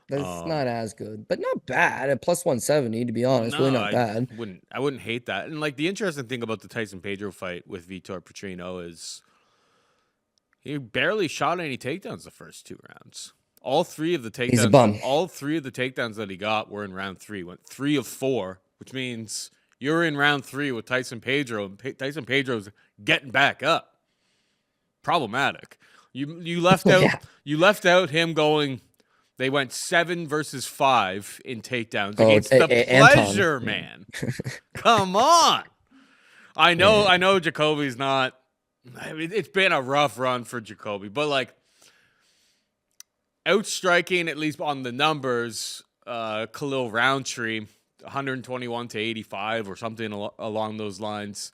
That's not as good, but not bad at plus 170. To be honest, really not bad. I wouldn't hate that. And like the interesting thing about the Tyson Pedro fight with Vitor Petrino is he barely shot any takedowns the first 2 rounds. All 3 of the takedowns. He's a bum. All 3 of the takedowns that he got were in round 3. Went 3 of 4, which means you're in round 3 with Tyson Pedro, and Tyson Pedro's getting back up. Problematic. You left out you left out him going. They went 7 versus 5 in takedowns against the Pleasure Man. Come on. I know Jacoby's not. I mean, it's been a rough run for Jacoby, but like outstriking at least on the numbers, Khalil Roundtree, 121 to 85 or something along those lines.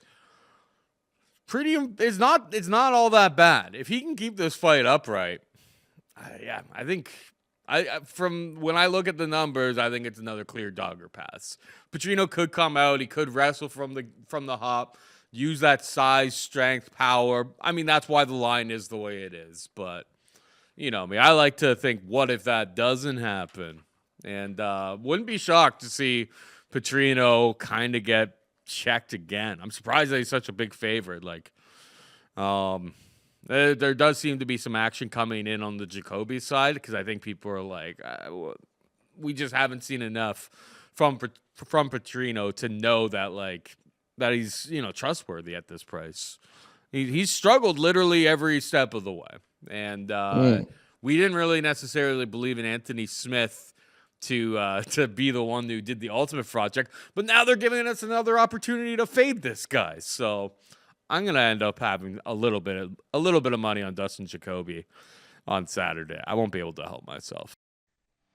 It's not all that bad. If he can keep this fight upright, I think from when I look at the numbers, I think it's another clear dogger pass. Petrino could come out, he could wrestle from the hop, use that size, strength, power. I mean, that's why the line is the way it is. But you know me, I like to think, what if that doesn't happen? And wouldn't be shocked to see Petrino kind of get checked again. I'm surprised that he's such a big favorite. Like, there does seem to be some action coming in on the Jacoby side, because I think people are like, we just haven't seen enough from Petrino to know that he's trustworthy at this price. He's struggled literally every step of the way, and we didn't really necessarily believe in Anthony Smith to be the one who did the Ultimate Project, but now they're giving us another opportunity to fade this guy. So I'm gonna end up having a little bit of money on Dustin Jacoby on Saturday. I won't be able to help myself.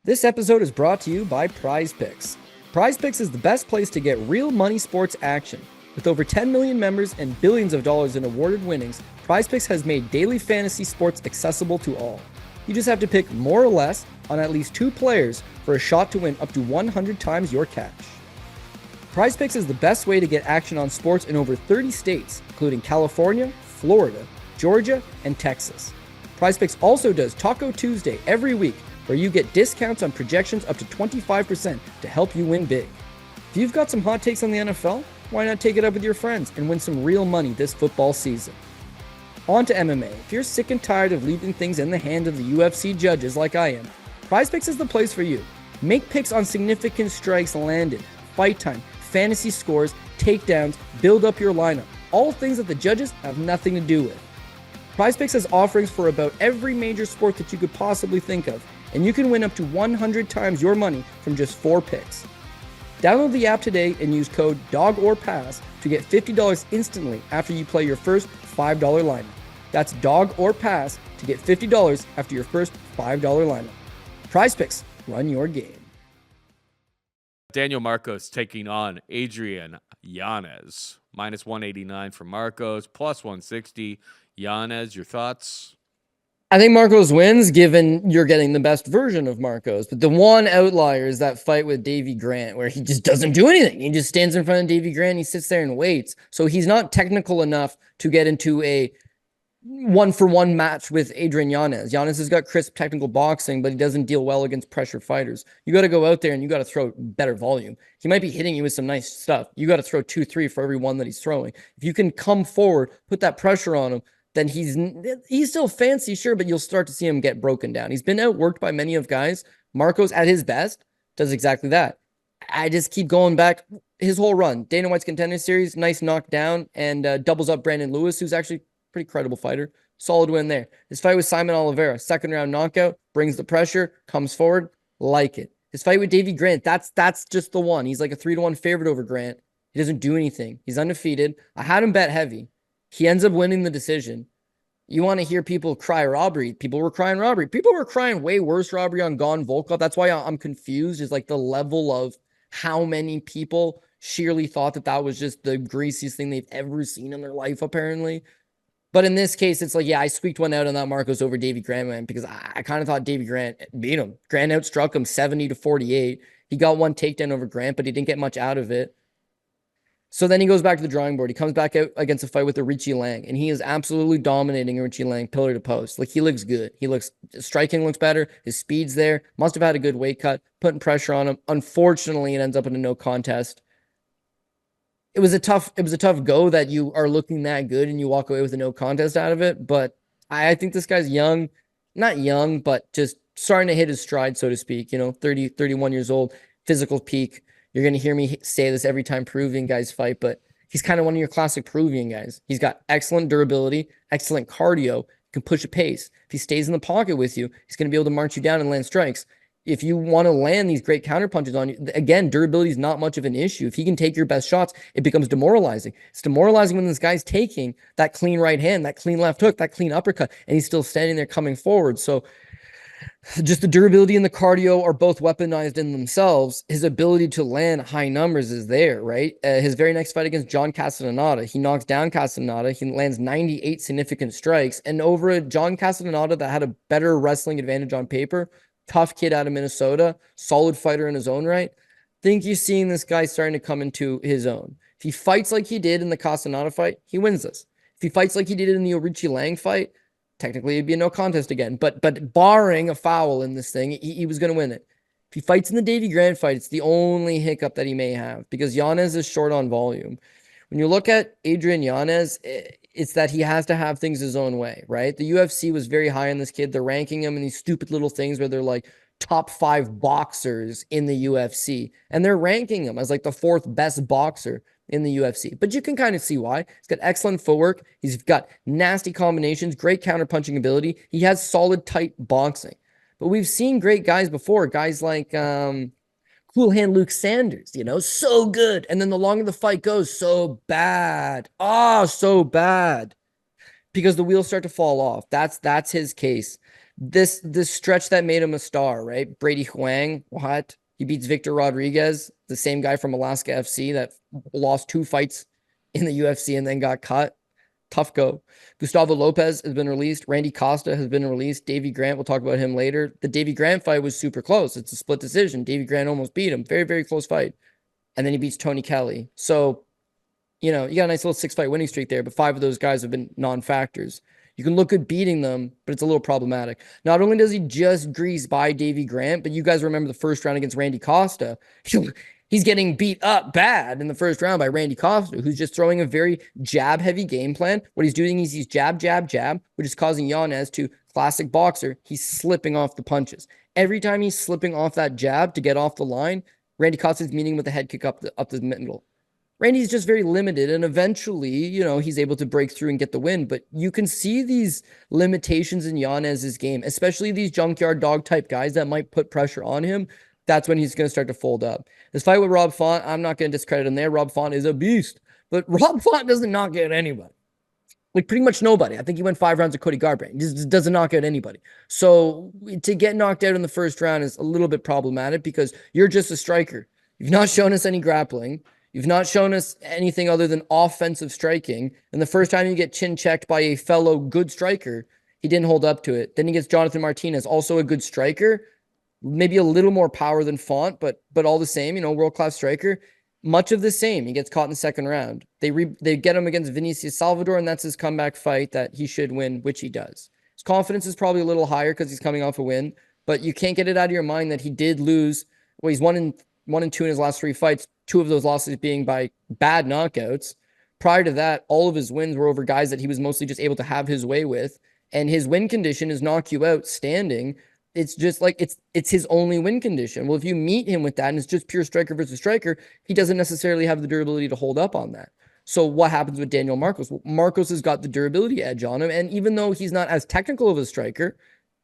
This episode is brought to you by Prize Picks. Prize Picks is the best place to get real money sports action. With over 10 million members and billions of dollars in awarded winnings, Prize Picks has made daily fantasy sports accessible to all. You just have to pick more or less on at least 2 players for a shot to win up to 100 times your cash. Prize Picks is the best way to get action on sports in over 30 states, including California, Florida, Georgia, and Texas. Prize Picks also does Taco Tuesday every week, where you get discounts on projections up to 25% to help you win big. If you've got some hot takes on the NFL, why not take it up with your friends and win some real money this football season? On to MMA. If you're sick and tired of leaving things in the hands of the UFC judges like I am, Prize Picks is the place for you. Make picks on significant strikes landed, fight time, fantasy scores, takedowns, build up your lineup, all things that the judges have nothing to do with. Prize Picks has offerings for about every major sport that you could possibly think of, and you can win up to 100 times your money from just 4 picks. Download the app today and use code DOGORPASS to get $50 instantly after you play your first $5 lineup. That's DOGORPASS to get $50 after your first $5 lineup. Prize Picks, run your game. Daniel Marcos taking on Adrian Yanez. Minus 189 for Marcos, plus 160. Yanez, your thoughts? I think Marcos wins, given you're getting the best version of Marcos. But the one outlier is that fight with Davy Grant, where he just doesn't do anything. He just stands in front of Davy Grant. And he sits there and waits. So he's not technical enough to get into a 1-for-1 match with Adrian Yanez. Yanez has got crisp technical boxing, but he doesn't deal well against pressure fighters. You got to go out there and you got to throw better volume. He might be hitting you with some nice stuff. You got to throw 2-3 for every one that he's throwing. If you can come forward, put that pressure on him, then he's still fancy, sure, but you'll start to see him get broken down. He's been outworked by many of guys. Marcos, at his best, does exactly that. I just keep going back his whole run. Dana White's Contender Series, nice knockdown, and doubles up Brandon Lewis, who's actually a pretty credible fighter. Solid win there. His fight with Simon Oliveira, second round knockout, brings the pressure, comes forward, like it. His fight with Davy Grant, that's just the one. He's like a 3-1 favorite over Grant. He doesn't do anything. He's undefeated. I had him bet heavy. He ends up winning the decision. You want to hear people cry robbery. People were crying robbery. People were crying way worse robbery on Gone Volkov. That's why I'm confused, is like the level of how many people sheerly thought that was just the greasiest thing they've ever seen in their life, apparently. But in this case, it's like, yeah, I squeaked one out on that Marcos over Davy Grant, man, because I kind of thought Davy Grant beat him. Grant outstruck him 70-48. He got one takedown over Grant, but he didn't get much out of it. So then he goes back to the drawing board. He comes back out against a fight with Richie Lang, and he is absolutely dominating Richie Lang pillar to post. Like, he looks good. Striking looks better. His speed's there. Must have had a good weight cut, putting pressure on him. Unfortunately, it ends up in a no contest. It was a tough go that you are looking that good and you walk away with a no contest out of it. But I think this guy's young, not young, but just starting to hit his stride, so to speak, 30, 31 years old, physical peak. You're going to hear me say this every time Peruvian guys fight, but he's kind of one of your classic Peruvian guys. He's got excellent durability, excellent cardio, can push a pace. If he stays in the pocket with you, he's going to be able to march you down and land strikes. If you want to land these great counter punches on you, again, durability is not much of an issue. If he can take your best shots, it becomes demoralizing. It's demoralizing when this guy's taking that clean right hand, that clean left hook, that clean uppercut, and he's still standing there coming forward. So just the durability and the cardio are both weaponized in themselves. His ability to land high numbers is there, right? His very next fight against John Castaneda, he knocks down Castaneda. He lands 98 significant strikes. And over a John Castaneda that had a better wrestling advantage on paper, tough kid out of Minnesota, solid fighter in his own right, think you're seeing this guy starting to come into his own. If he fights like he did in the Castaneda fight, he wins this. If he fights like he did in the Richie Lang fight, technically it'd be a no contest again. But barring a foul in this thing, he was going to win it. If he fights in the Davy Grant fight, it's the only hiccup that he may have, because Yanez is short on volume. When you look at Adrian Yanez, it's that he has to have things his own way, right? The UFC was very high on this kid. They're ranking him in these stupid little things where they're like top 5 boxers in the UFC. And they're ranking him as like the 4th best boxer in the UFC. But you can kind of see why. He's got excellent footwork. He's got nasty combinations, great counter-punching ability. He has solid, tight boxing. But we've seen great guys before, guys like Cool Hand Luke Sanders, so good. And then the longer the fight goes, so bad. So bad. Because the wheels start to fall off. That's his case. This stretch that made him a star, right? Brady Huang, what? He beats Victor Rodriguez, the same guy from Alaska FC that lost 2 fights in the UFC and then got cut. Tough go. Gustavo Lopez has been released. Randy Costa has been released. Davy Grant, we'll talk about him later. The Davy Grant fight was super close. It's a split decision. Davy Grant almost beat him. Very, very close fight. And then he beats Tony Kelly. So, you got a nice little 6-fight winning streak there, but 5 of those guys have been non-factors. You can look good beating them, but it's a little problematic. Not only does he just grease by Davy Grant, but you guys remember the first round against Randy Costa. He's getting beat up bad in the first round by Randy Costa, who's just throwing a very jab-heavy game plan. What he's doing is he's jab, jab, jab, which is causing Yanez to, classic boxer, he's slipping off the punches. Every time he's slipping off that jab to get off the line, Randy Costa's meeting with a head kick up the middle. Randy's just very limited, and eventually, he's able to break through and get the win. But you can see these limitations in Yanez's game, especially these junkyard dog type guys that might put pressure on him. That's when he's going to start to fold up. This fight with Rob Font, I'm not going to discredit him there. Rob Font is a beast, but Rob Font doesn't knock out anybody. Like, pretty much nobody. I think he went 5 rounds of Cody Garbrandt. He just doesn't knock out anybody. So to get knocked out in the first round is a little bit problematic, because you're just a striker. You've not shown us any grappling. You've not shown us anything other than offensive striking. And the first time you get chin checked by a fellow good striker, He didn't hold up to it. Then he gets Jonathan Martinez, also a good striker, maybe a little more power than Font, but all the same, world-class striker. Much of the same. He gets caught in the second round. They get him against Vinicius Salvador, and that's his comeback fight that he should win, which he does. His confidence is probably a little higher because he's coming off a win, but you can't get it out of your mind that he did lose. Well, he's 1-2 in his last 3 fights, 2 of those losses being by bad knockouts. Prior to that, all of his wins were over guys that he was mostly just able to have his way with, and his win condition is knock you out standing. It's just like it's his only win condition. Well, if you meet him with that and it's just pure striker versus striker, he doesn't necessarily have the durability to hold up on that. So what happens with Daniel Marcos? Well, Marcos has got the durability edge on him. And even though he's not as technical of a striker,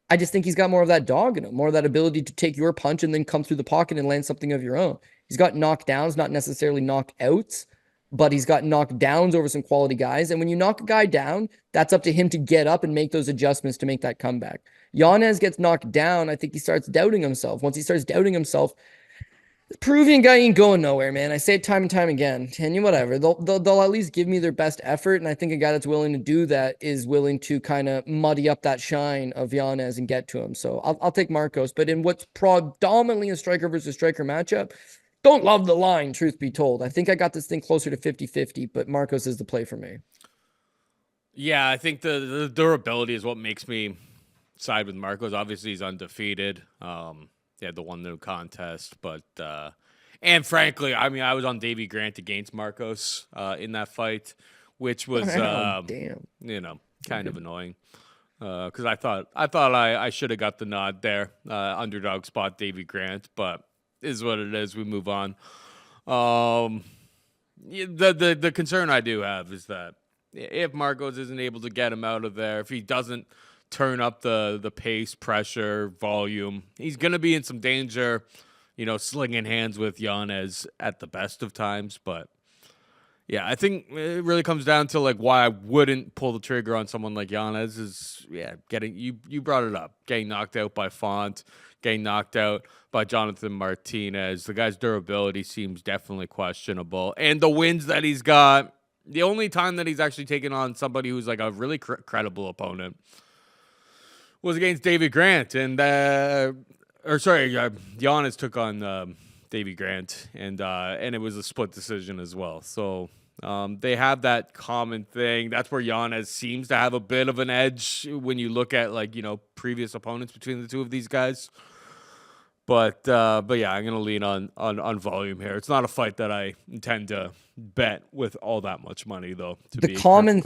I just think he's got more of that dog in him, more of that ability to take your punch and then come through the pocket and land something of your own. He's got knockdowns, not necessarily knockouts, but he's got knockdowns over some quality guys. And when you knock a guy down, that's up to him to get up and make those adjustments to make that comeback. Yanez gets knocked down. I think he starts doubting himself. Once he starts doubting himself, the Peruvian guy ain't going nowhere, man. I say it time and time again. And whatever. They'll at least give me their best effort. And I think a guy that's willing to do that is willing to kind of muddy up that shine of Yanez and get to him. So I'll take Marcos. But in what's predominantly a striker versus striker matchup, don't love the line, truth be told. I think I got this thing closer to 50-50, but Marcos is the play for me. Yeah, I think the durability is what makes me side with Marcos. Obviously, he's undefeated. He had the 1-0 contest, but and frankly, I mean, I was on Davey Grant against Marcos in that fight, which was kind of annoying because I thought I should have got the nod there, underdog spot Davey Grant, but is what it is. We move on. The concern I do have is that if Marcos isn't able to get him out of there, if he doesn't turn up the pace, pressure, volume, he's going to be in some danger, slinging hands with Yanez at the best of times. But yeah, I think it really comes down to like why I wouldn't pull the trigger on someone like Yanez is, getting, you brought it up, getting knocked out by Font, getting knocked out by Jonathan Martinez. The guy's durability seems definitely questionable. And the wins that he's got, the only time that he's actually taken on somebody who's like a really credible opponent was against David Grant. And, Yanez took on Davey Grant, and it was a split decision as well. So they have that common thing. That's where Yanez seems to have a bit of an edge when you look at previous opponents between the two of these guys. But yeah, I'm gonna lean on volume here. It's not a fight that I intend to bet with all that much money, though. The common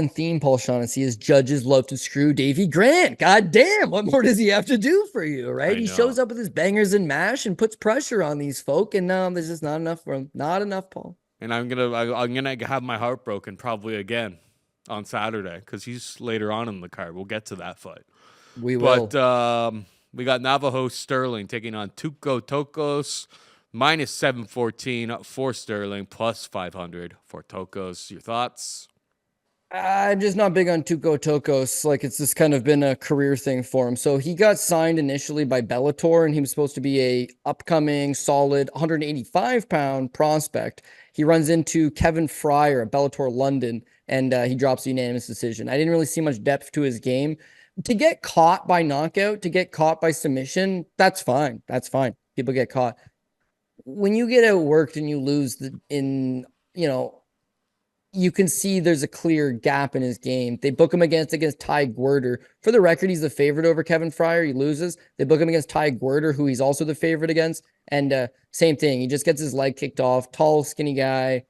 theme, Paul Shaughnessy, is judges love to screw Davey Grant. God damn, what more does he have to do for you, right? He shows up with his bangers and mash and puts pressure on these folk, and there's just not enough for him. Not enough, Paul. And I'm gonna have my heart broken probably again on Saturday because he's later on in the card. We'll get to that fight. We will. But we got Navajo Stirling taking on Tuco Tokkos, minus 714 for Stirling, plus 500 for Tokkos. Your thoughts? I'm just not big on Tuco Tokkos. Like, it's just kind of been a career thing for him. So he got signed initially by Bellator, and he was supposed to be a upcoming solid 185-pound prospect. He runs into Kevin Fryer at Bellator London, and he drops a unanimous decision. I didn't really see much depth to his game. To get caught by knockout, to get caught by submission, that's fine. That's fine. People get caught. When you get outworked and you lose you can see there's a clear gap in his game. They book him against Ty Guerter. For the record, he's the favorite over Kevin Fryer. He loses. They book him against Ty Guerter, who he's also the favorite against. And same thing. He just gets his leg kicked off. Tall, skinny guy.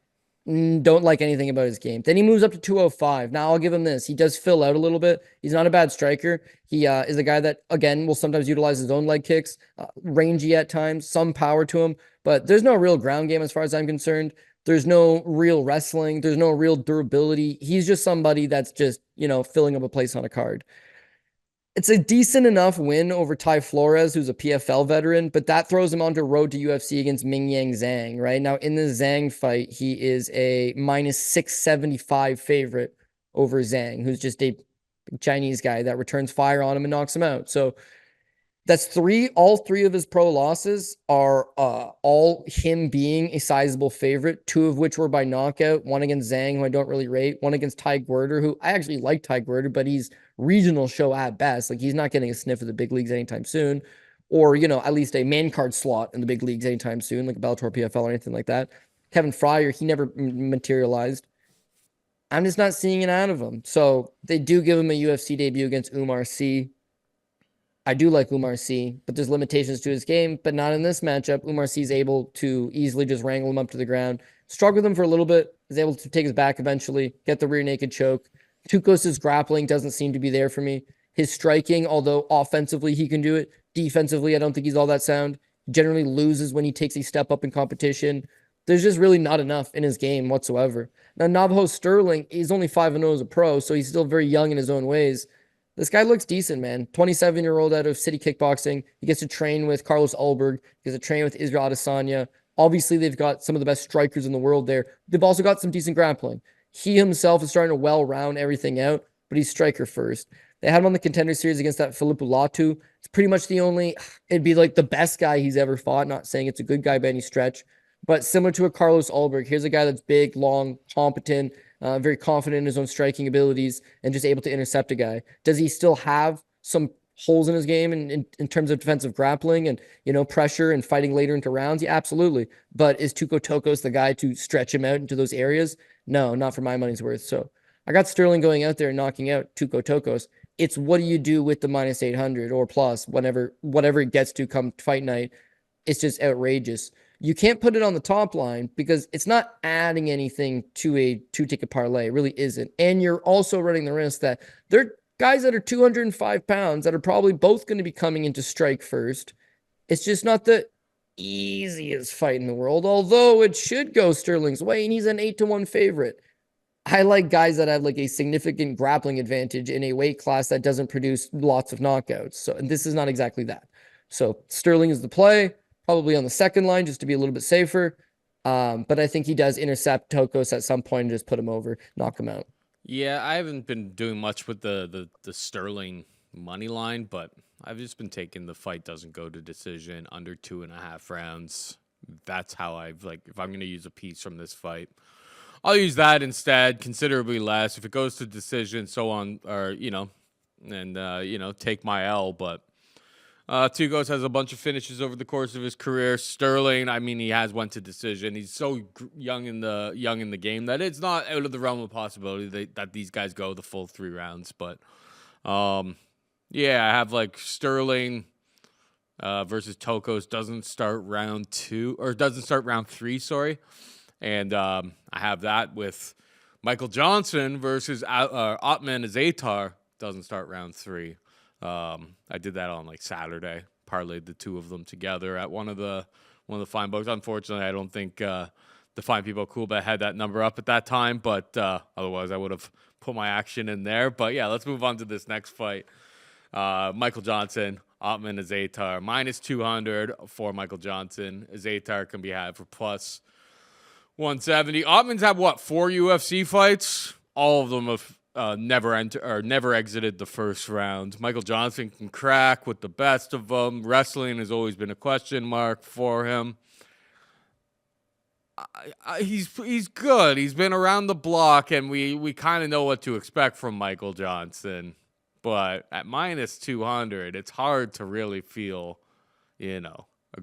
Don't like anything about his game. Then he moves up to 205. Now I'll give him this. He does fill out a little bit. He's not a bad striker. He is a guy that, again, will sometimes utilize his own leg kicks. Rangy at times. Some power to him. But there's no real ground game as far as I'm concerned. There's no real wrestling. There's no real durability. He's just somebody that's just, filling up a place on a card. It's a decent enough win over Ty Flores, who's a PFL veteran, but that throws him onto road to UFC against Mingyang Zhang, right? Now, in the Zhang fight, he is a minus 675 favorite over Zhang, who's just a Chinese guy that returns fire on him and knocks him out. So That's three. All three of his pro losses are all him being a sizable favorite, two of which were by knockout. One against Zhang, who I don't really rate. One against Ty Guerder, who I actually like Ty Guerder, but he's regional show at best. Like, he's not getting a sniff of the big leagues anytime soon, or, at least a man card slot in the big leagues anytime soon, like a Bellator PFL or anything like that. Kevin Fryer, he never materialized. I'm just not seeing it out of him. So they do give him a UFC debut against Umar Sy. I do like Umar Sy, but there's limitations to his game, but not in this matchup. Umar Sy is able to easily just wrangle him up to the ground, struggle with him for a little bit, is able to take his back eventually, get the rear naked choke. Tukos' grappling doesn't seem to be there for me. His striking, although offensively he can do it, defensively I don't think he's all that sound. He generally loses when he takes a step up in competition. There's just really not enough in his game whatsoever. Now, Navajo Stirling, he's only 5-0 as a pro, so he's still very young in his own ways. This guy looks decent, man. 27-year-old out of City Kickboxing. He gets to train with Carlos Ulberg. He gets to train with Israel Adesanya. Obviously, they've got some of the best strikers in the world there. They've also got some decent grappling. He himself is starting to well-round everything out, but he's striker first. They had him on the Contender Series against that Felipe Latu. It's pretty much the only, it'd be like the best guy he's ever fought. Not saying it's a good guy by any stretch, but similar to a Carlos Ulberg. Here's a guy that's big, long, competent, very confident in his own striking abilities, and just able to intercept a guy. Does he still have some holes in his game in terms of defensive grappling and, pressure and fighting later into rounds? Yeah, absolutely. But is Tuco Tokkos the guy to stretch him out into those areas? No, not for my money's worth. So I got Stirling going out there and knocking out Tuco Tokkos. It's what do you do with the minus 800 or plus, whatever it gets to come fight night. It's just outrageous. You can't put it on the top line because it's not adding anything to a 2-ticket parlay. It really isn't. And you're also running the risk that there are guys that are 205 pounds that are probably both going to be coming into strike first. It's just not the easiest fight in the world, although it should go Stirling's way, and he's an 8-1 favorite. I like guys that have like a significant grappling advantage in a weight class that doesn't produce lots of knockouts. So, and this is not exactly that. So Stirling is the play. Probably on the second line just to be a little bit safer. But I think he does intercept Tokkos at some point and just put him over, knock him out. Yeah, I haven't been doing much with the Stirling money line, but I've just been taking the fight doesn't go to decision under 2.5 rounds. That's how if I'm going to use a piece from this fight, I'll use that instead, considerably less. If it goes to decision, so on, or, take my L, but Tukos has a bunch of finishes over the course of his career. Stirling, he has went to decision. He's so young in the game that it's not out of the realm of possibility that these guys go the full 3 rounds. But I have Stirling versus Tokkos doesn't start round 3. Sorry, and I have that with Michael Johnson versus Ottman Azaitar doesn't start round 3. I did that on Saturday, parlayed the two of them together at one of the fine books. Unfortunately, I don't think the Fine People Cool Bet had that number up at that time, but otherwise I would have put my action in there. But yeah, let's move on to this next fight. Michael Johnson, Ottman Azaitar, minus 200 for Michael Johnson. Azaitar can be had for plus 170. Ottman's had 4 UFC fights? All of them have never exited the first round. Michael Johnson can crack with the best of them. Wrestling has always been a question mark for him. He's good. He's been around the block, and we kind of know what to expect from Michael Johnson. But at minus 200, it's hard to really feel,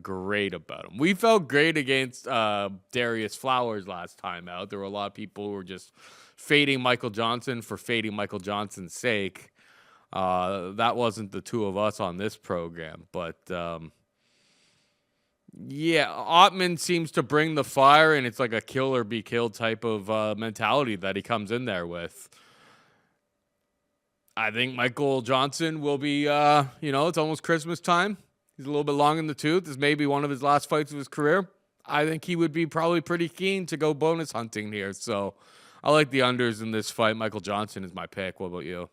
great about him. We felt great against Darius Flowers last time out. There were a lot of people who were just fading Michael Johnson for fading Michael Johnson's sake. That wasn't the two of us on this program. But, Ottman seems to bring the fire, and it's like a kill or be killed type of mentality that he comes in there with. I think Michael Johnson will be, it's almost Christmas time. He's a little bit long in the tooth. This may be one of his last fights of his career. I think he would be probably pretty keen to go bonus hunting here. So I like the unders in this fight. Michael Johnson is my pick. What about you?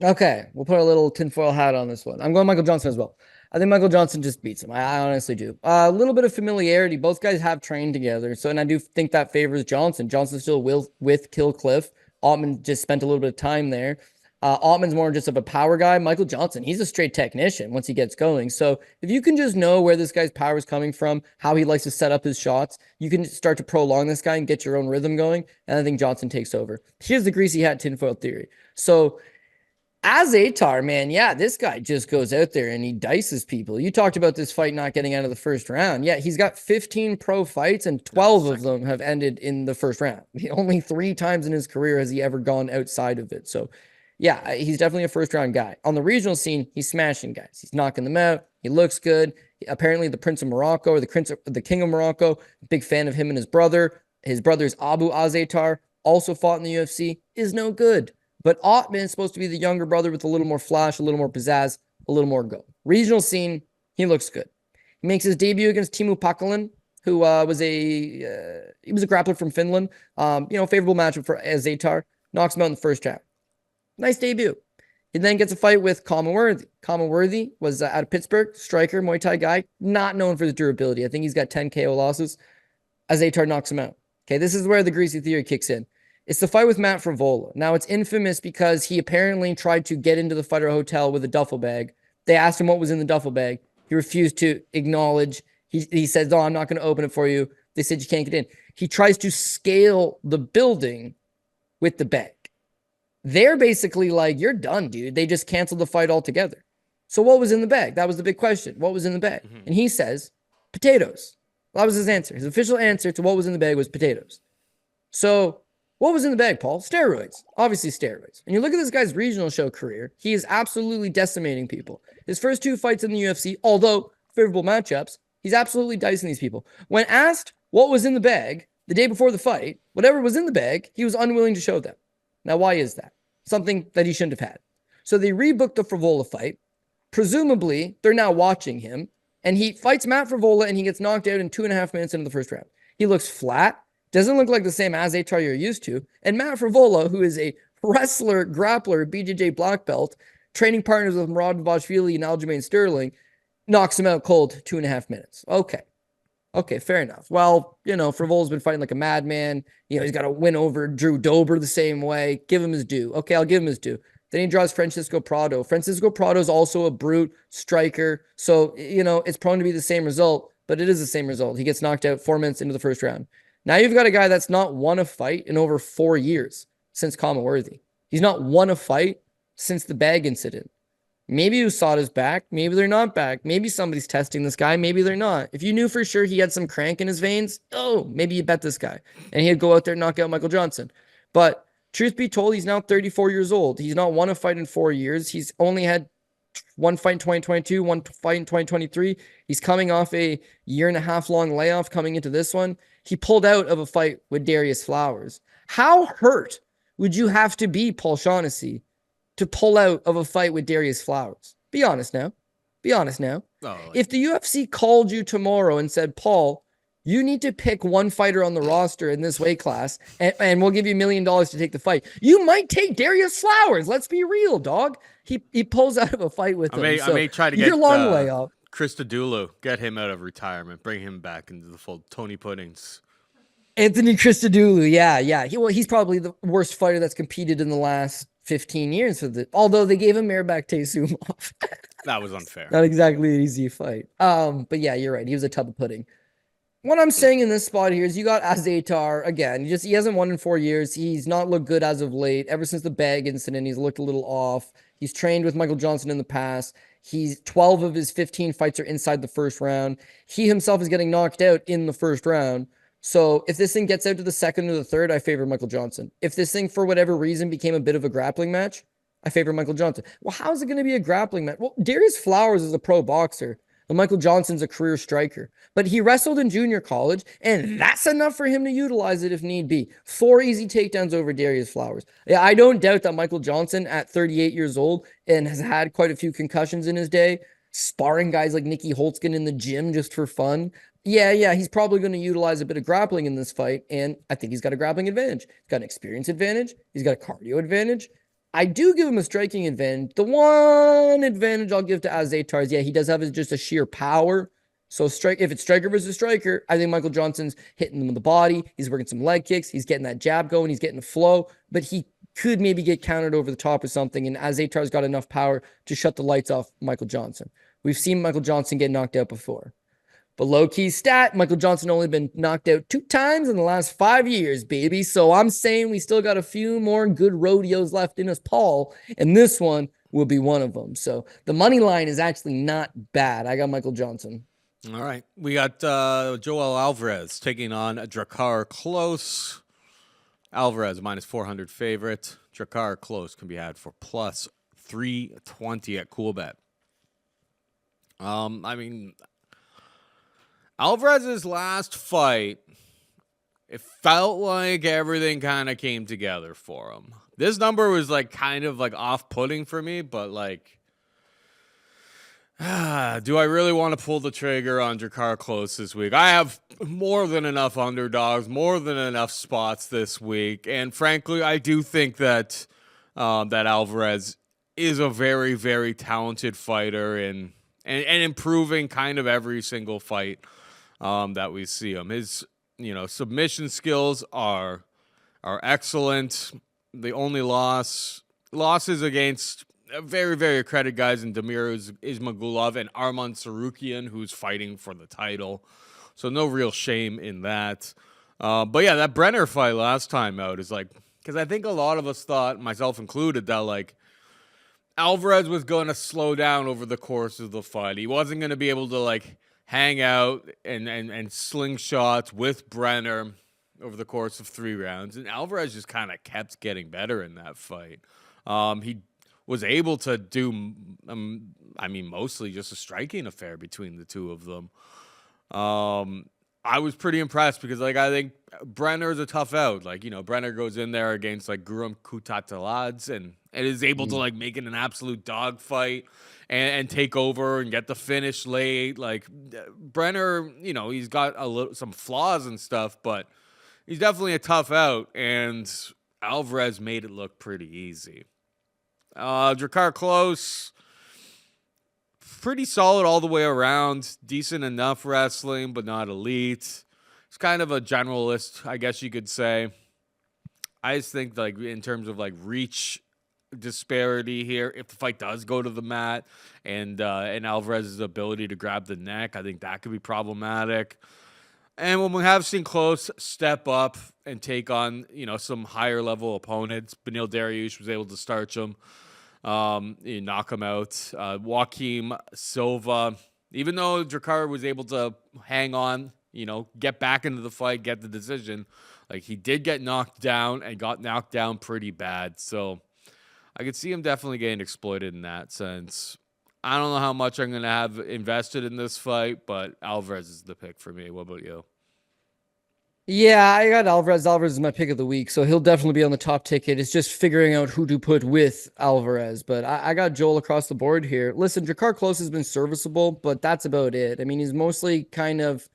Okay, we'll put a little tinfoil hat on this one. I'm going Michael Johnson as well. I think Michael Johnson just beats him. I honestly do. A little bit of familiarity. Both guys have trained together. And I do think that favors Johnson. Johnson still will with Kill Cliff. Ottman just spent a little bit of time there. Ottman's more just of a power guy. Michael Johnson, he's a straight technician once he gets going. So if you can just know where this guy's power is coming from, how he likes to set up his shots, you can start to prolong this guy and get your own rhythm going. And I think Johnson takes over. Here's the greasy hat tinfoil theory. So Azaitar, man, yeah, this guy just goes out there and he dices people. You talked about this fight not getting out of the first round. Yeah, he's got 15 pro fights and 12 of them have ended in the first round. Only 3 times in his career has he ever gone outside of it. So yeah, he's definitely a first round guy. On the regional scene, he's smashing guys. He's knocking them out. He looks good. Apparently the Prince of Morocco or the King of Morocco, big fan of him and his brother. His brother's Abu Azaitar, also fought in the UFC, is no good. But Ottman is supposed to be the younger brother with a little more flash, a little more pizzazz, a little more go. Regional scene, he looks good. He makes his debut against Teemu Packalén, who was a grappler from Finland. Favorable matchup for Azaitar. Knocks him out in the first round. Nice debut. He then gets a fight with Worthy. Worthy was out of Pittsburgh, striker, Muay Thai guy, not known for his durability. I think he's got 10 KO losses. Azaitar knocks him out. Okay, this is where the greasy theory kicks in. It's the fight with Matt Frevola. Now, it's infamous because he apparently tried to get into the fighter hotel with a duffel bag. They asked him what was in the duffel bag. He refused to acknowledge. He said, no, I'm not going to open it for you. They said you can't get in. He tries to scale the building with the bag. They're basically like, you're done, dude. They just canceled the fight altogether. So what was in the bag? That was the big question. What was in the bag? Mm-hmm. And he says, potatoes. That was his answer. His official answer to what was in the bag was potatoes. So what was in the bag, Paul? Steroids. Obviously steroids. And you look at this guy's regional show career, he is absolutely decimating people. His first 2 fights in the UFC, although favorable matchups, he's absolutely dicing these people. When asked what was in the bag the day before the fight, whatever was in the bag, he was unwilling to show them. Now, why is that? Something that he shouldn't have had. So they rebooked the Frevola fight. Presumably, they're now watching him. And he fights Matt Frevola and he gets knocked out in 2.5 minutes into the first round. He looks flat. Doesn't look like the same Azaitar you're used to. And Matt Frevola, who is a wrestler, grappler, BJJ black belt, training partners with Murad Vashvili and Aljamain Stirling, knocks him out cold 2.5 minutes. Okay, fair enough. Well, Frevola's been fighting like a madman. He's got to win over Drew Dober the same way. Give him his due. Okay, I'll give him his due. Then he draws Francisco Prado. Francisco Prado is also a brute striker. So, it's prone to be the same result, but it is the same result. He gets knocked out 4 minutes into the first round. Now you've got a guy that's not won a fight in over 4 years since Worthy. He's not won a fight since the bag incident. Maybe USADA's back. Maybe they're not back. Maybe somebody's testing this guy. Maybe they're not. If you knew for sure he had some crank in his veins, maybe you bet this guy. And he'd go out there and knock out Michael Johnson. But truth be told, he's now 34 years old. He's not won a fight in 4 years. He's only had 1 fight in 2022, 1 fight in 2023. He's coming off a 1.5 year long layoff coming into this one. He pulled out of a fight with Darius Flowers. How hurt would you have to be, Paul Shaughnessy, to pull out of a fight with Darius Flowers? Be honest now. If the UFC called you tomorrow and said, Paul, you need to pick one fighter on the roster in this weight class, and we'll give you $1 million to take the fight, you might take Darius Flowers. Let's be real, dog. He pulls out of a fight with him. I may try to get you're a long way off. Christodoulou, get him out of retirement, bring him back into the fold. Tony Puddings. Anthony Christodoulou, yeah. He's probably the worst fighter that's competed in the last 15 years. Although they gave him Mirabak Taysumov. That was unfair. Not exactly an easy fight. But yeah, you're right. He was a tub of pudding. What I'm saying in this spot here is you got Azaitar again. He hasn't won in 4 years. He's not looked good as of late. Ever since the bag incident, he's looked a little off. He's trained with Michael Johnson in the past. 12 of his 15 fights are inside the first round. He himself is getting knocked out in the first round. So if this thing gets out to the second or the third, I favor Michael Johnson. If this thing, for whatever reason, became a bit of a grappling match, I favor Michael Johnson. Well, how is it going to be a grappling match? Well, Darius Flowers is a pro boxer, and Michael Johnson's a career striker. But he wrestled in junior college, and that's enough for him to utilize it if need be. 4 easy takedowns over Darius Flowers. Yeah, I don't doubt that Michael Johnson, at 38 years old, and has had quite a few concussions in his day, sparring guys like Nicky Holtzkin in the gym just for fun. Yeah, he's probably going to utilize a bit of grappling in this fight, and I think he's got a grappling advantage. He's got an experience advantage. He's got a cardio advantage. I do give him a striking advantage. The one advantage I'll give to Azaitar is, he does have just a sheer power. So if it's striker versus striker, I think Michael Johnson's hitting him in the body. He's working some leg kicks. He's getting that jab going. He's getting the flow, but he could maybe get countered over the top or something, and Azaitar's got enough power to shut the lights off Michael Johnson. We've seen Michael Johnson get knocked out before. But low-key stat, Michael Johnson only been knocked out 2 times in the last 5 years, baby. So I'm saying we still got a few more good rodeos left in us, Paul, and this one will be one of them. So the money line is actually not bad. I got Michael Johnson. All right. We got Joel Alvarez taking on Drakkar Klose. Alvarez, minus 400 favorite. Drakkar Klose can be had for plus 320 at Coolbet. I mean, Alvarez's last fight, it felt like everything kind of came together for him. This number was like kind of like off-putting for me, but like, do I really want to pull the trigger on Drakkar Klose this week? I have more than enough underdogs, more than enough spots this week, and frankly, I do think that that Alvarez is a very, very talented fighter and improving kind of every single fight that we see him. His submission skills are excellent. The only losses against very, very accredited guys in Damir Ismagulov and Arman Sarukian, who's fighting for the title. So no real shame in that. But yeah, that Brenner fight last time out is like, because I think a lot of us thought, myself included, that like Alvarez was going to slow down over the course of the fight. He wasn't going to be able to like hang out and sling shots with Brenner over the course of 3 rounds. And Alvarez just kind of kept getting better in that fight. He was able to do, mostly just a striking affair between the two of them. I was pretty impressed because, like, I think Brenner's a tough out. Like, Brenner goes in there against, like, Guram Kutataladze and is able to, like, make it an absolute dogfight and take over and get the finish late. Like, Brenner, he's got some flaws and stuff, but he's definitely a tough out, and Alvarez made it look pretty easy. Drakkar Klose, pretty solid all the way around. Decent enough wrestling, but not elite. He's kind of a generalist, I guess you could say. I just think, like, in terms of like reach disparity here, if the fight does go to the mat and Alvarez's ability to grab the neck, I think that could be problematic. And when we have seen Klose step up and take on, some higher level opponents, Beneil Dariush was able to starch him, knock him out. Joaquin, Silva, even though Drakkar was able to hang on, get back into the fight, get the decision, like he did get knocked down and got knocked down pretty bad. So I could see him definitely getting exploited in that sense. I don't know how much I'm going to have invested in this fight, but Alvarez is the pick for me. What about you? Yeah, I got Alvarez. Alvarez is my pick of the week, so he'll definitely be on the top ticket. It's just figuring out who to put with Alvarez, but I got Joel across the board here. Listen, Drakkar Klose has been serviceable, but that's about it. I mean, he's mostly kind of...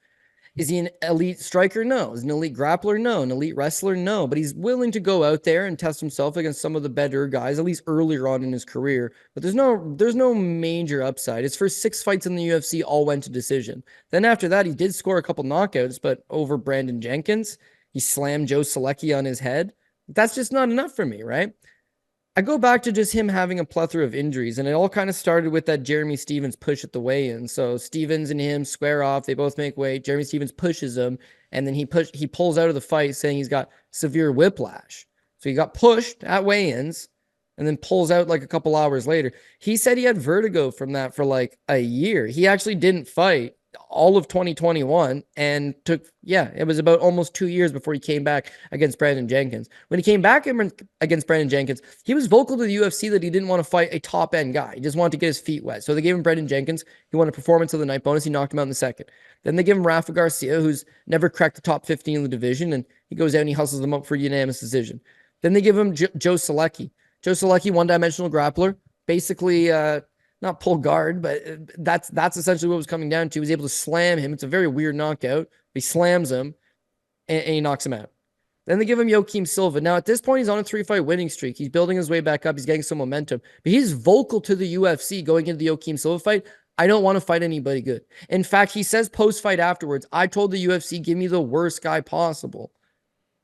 Is he an elite striker? No. Is he an elite grappler? No. An elite wrestler? No. But he's willing to go out there and test himself against some of the better guys, at least earlier on in his career. But there's no major upside. His first 6 fights in the UFC all went to decision. Then after that, he did score a couple knockouts, but over Brandon Jenkins. He slammed Joe Selecki on his head. That's just not enough for me, right? I go back to just him having a plethora of injuries, and it all kind of started with that Jeremy Stephens push at the weigh-in. So Stephens and him square off. They both make weight. Jeremy Stephens pushes him, and then he pulls out of the fight saying he's got severe whiplash. So he got pushed at weigh-ins and then pulls out like a couple hours later. He said he had vertigo from that for like a year. He actually didn't fight all of 2021 and it was about almost 2 years before he came back against Brandon Jenkins. When he came back against Brandon Jenkins, he was vocal to the UFC that he didn't want to fight a top end guy. He just wanted to get his feet wet. So they gave him Brandon Jenkins. He won a performance of the night bonus. He knocked him out in the second. Then they give him Rafa Garcia, who's never cracked the top 15 in the division, and he goes out and he hustles them up for a unanimous decision. Then they give him Joe Selecki. Joe Selecki, one-dimensional grappler, basically not pull guard, but that's essentially what it was coming down to. He was able to slam him. It's a very weird knockout. He slams him, and he knocks him out. Then they give him Joaquin Silva. Now, at this point, he's on a 3-fight winning streak. He's building his way back up. He's getting some momentum. But he's vocal to the UFC going into the Joaquin Silva fight. I don't want to fight anybody good. In fact, he says post-fight afterwards, I told the UFC, give me the worst guy possible.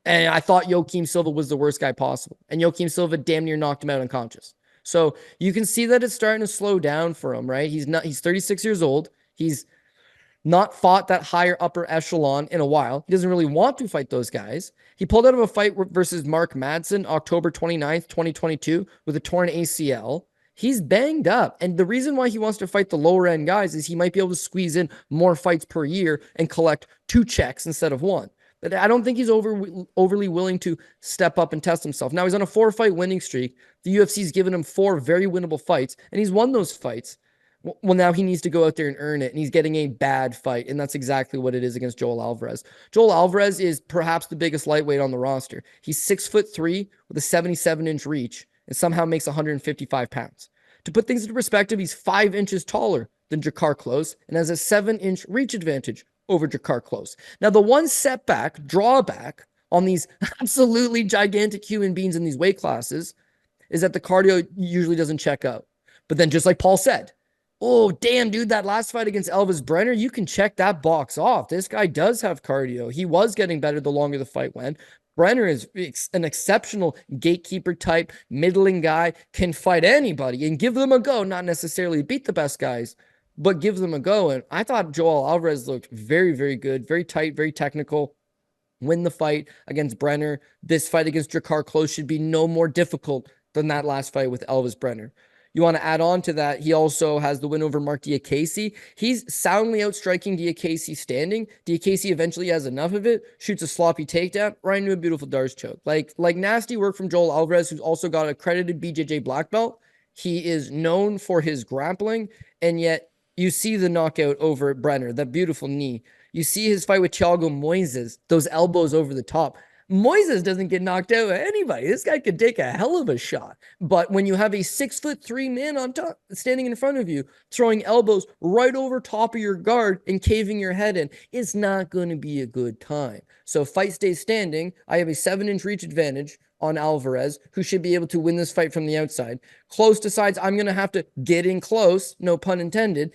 And I thought Joaquin Silva was the worst guy possible. And Joaquin Silva damn near knocked him out unconscious. So you can see that it's starting to slow down for him, right? He's 36 years old. He's not fought that higher upper echelon in a while. He doesn't really want to fight those guys. He pulled out of a fight versus Mark Madsen October 29th, 2022 with a torn ACL. He's banged up. And the reason why he wants to fight the lower end guys is he might be able to squeeze in more fights per year and collect 2 checks instead of 1. But I don't think he's overly willing to step up and test himself. Now he's on a 4-fight winning streak. The UFC's given him 4 very winnable fights, and he's won those fights. Well, now he needs to go out there and earn it, and he's getting a bad fight, and that's exactly what it is against Joel Alvarez. Joel Alvarez is perhaps the biggest lightweight on the roster. He's 6'3" with a 77-inch reach, and somehow makes 155 pounds. To put things into perspective, he's 5 inches taller than Drakkar Klose, and has a 7-inch reach advantage over Drakkar Klose. Now, the one drawback on these absolutely gigantic human beings in these weight classes is that the cardio usually doesn't check out. But then, just like Paul said, oh, damn, dude, that last fight against Elvis Brenner, you can check that box off. This guy does have cardio. He was getting better the longer the fight went. Brenner is an exceptional gatekeeper type, middling guy, can fight anybody and give them a go, not necessarily beat the best guys, but give them a go. And I thought Joel Alvarez looked very, very good, very tight, very technical. Win the fight against Brenner. This fight against Drakkar Klose should be no more difficult than that last fight with Elvis Brenner. You want to add on to that, he also has the win over Mark Diakese. He's soundly outstriking Diakese standing. Diakese eventually has enough of it, shoots a sloppy takedown, right into a beautiful Darce choke. Like nasty work from Joel Alvarez, who's also got a accredited BJJ black belt. He is known for his grappling, and yet you see the knockout over Brenner, that beautiful knee. You see his fight with Thiago Moises, those elbows over the top. Moises doesn't get knocked out by anybody. This guy could take a hell of a shot. But when you have a 6'3" man on top, standing in front of you, throwing elbows right over top of your guard and caving your head in, it's not going to be a good time. So fight stays standing. I have a 7-inch reach advantage on Alvarez, who should be able to win this fight from the outside. Klose decides I'm going to have to get in close, no pun intended.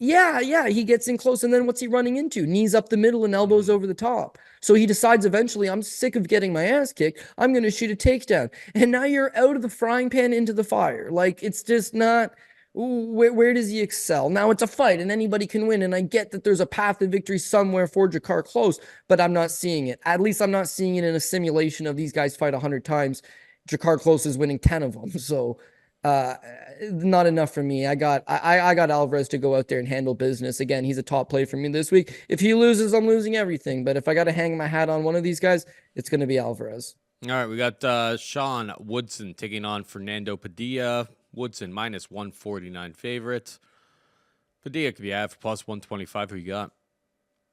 Yeah, he gets in close, and then what's he running into? Knees up the middle and elbows over the top. So he decides eventually, I'm sick of getting my ass kicked. I'm going to shoot a takedown. And now you're out of the frying pan into the fire. Like, it's just not, where does he excel? Now it's a fight, and anybody can win, and I get that there's a path to victory somewhere for Drakkar Klose, but I'm not seeing it. At least I'm not seeing it in a simulation of these guys fight 100 times. Drakkar Klose is winning 10 of them, so not enough for me. I got Alvarez to go out there and handle business. Again, he's a top play for me this week. If he loses, I'm losing everything. But if I got to hang my hat on one of these guys, it's going to be Alvarez. All right, we got Sean Woodson taking on Fernando Padilla. Woodson minus 149 favorites. Padilla could be at for plus 125. Who you got?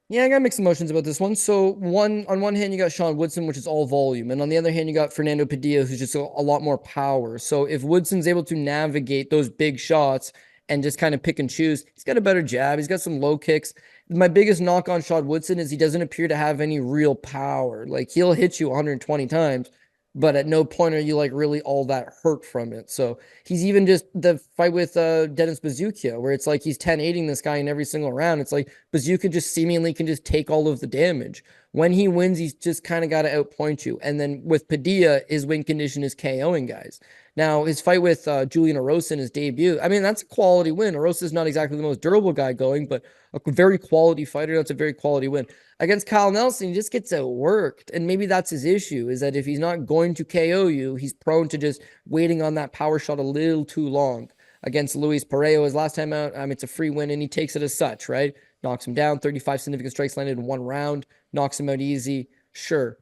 Yeah, I got mixed emotions about this one. So on one hand, you got Sean Woodson, which is all volume. And on the other hand, you got Fernando Padilla, who's just a lot more power. So if Woodson's able to navigate those big shots and just kind of pick and choose, he's got a better jab. He's got some low kicks. My biggest knock on Sean Woodson is he doesn't appear to have any real power. Like, he'll hit you 120 times, but at no point are you like really all that hurt from it. So he's even just the fight with Dennis Bazookia, where it's like he's 10-8ing this guy in every single round. It's like Bazookia just seemingly can just take all of the damage. When he wins, he's just kind of got to outpoint you. And then with Padilla, his win condition is KOing guys. Now, his fight with Julian Erosa in his debut, I mean, that's a quality win. Erosa is not exactly the most durable guy going, but a very quality fighter. That's a very quality win. Against Kyle Nelson, he just gets outworked. And maybe that's his issue, is that if he's not going to KO you, he's prone to just waiting on that power shot a little too long. Against Luis Pereiro, his last time out, it's a free win, and he takes it as such, right? Knocks him down, 35 significant strikes landed in one round, knocks him out easy. Sure.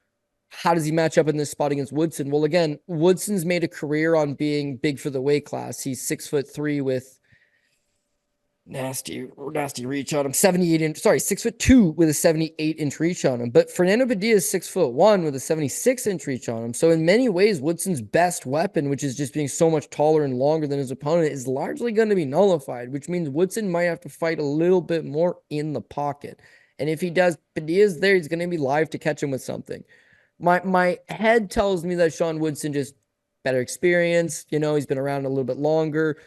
How does he match up in this spot against Woodson? Well, again, Woodson's made a career on being big for the weight class. He's 6'3" with nasty reach on him. 6'2" with a 78-inch reach on him. But Fernando Padilla is 6'1" with a 76-inch reach on him. So in many ways, Woodson's best weapon, which is just being so much taller and longer than his opponent, is largely going to be nullified, which means Woodson might have to fight a little bit more in the pocket. And if he does, Padilla's there, he's going to be live to catch him with something. My head tells me that Sean Woodson just better experience. He's been around a little bit longer.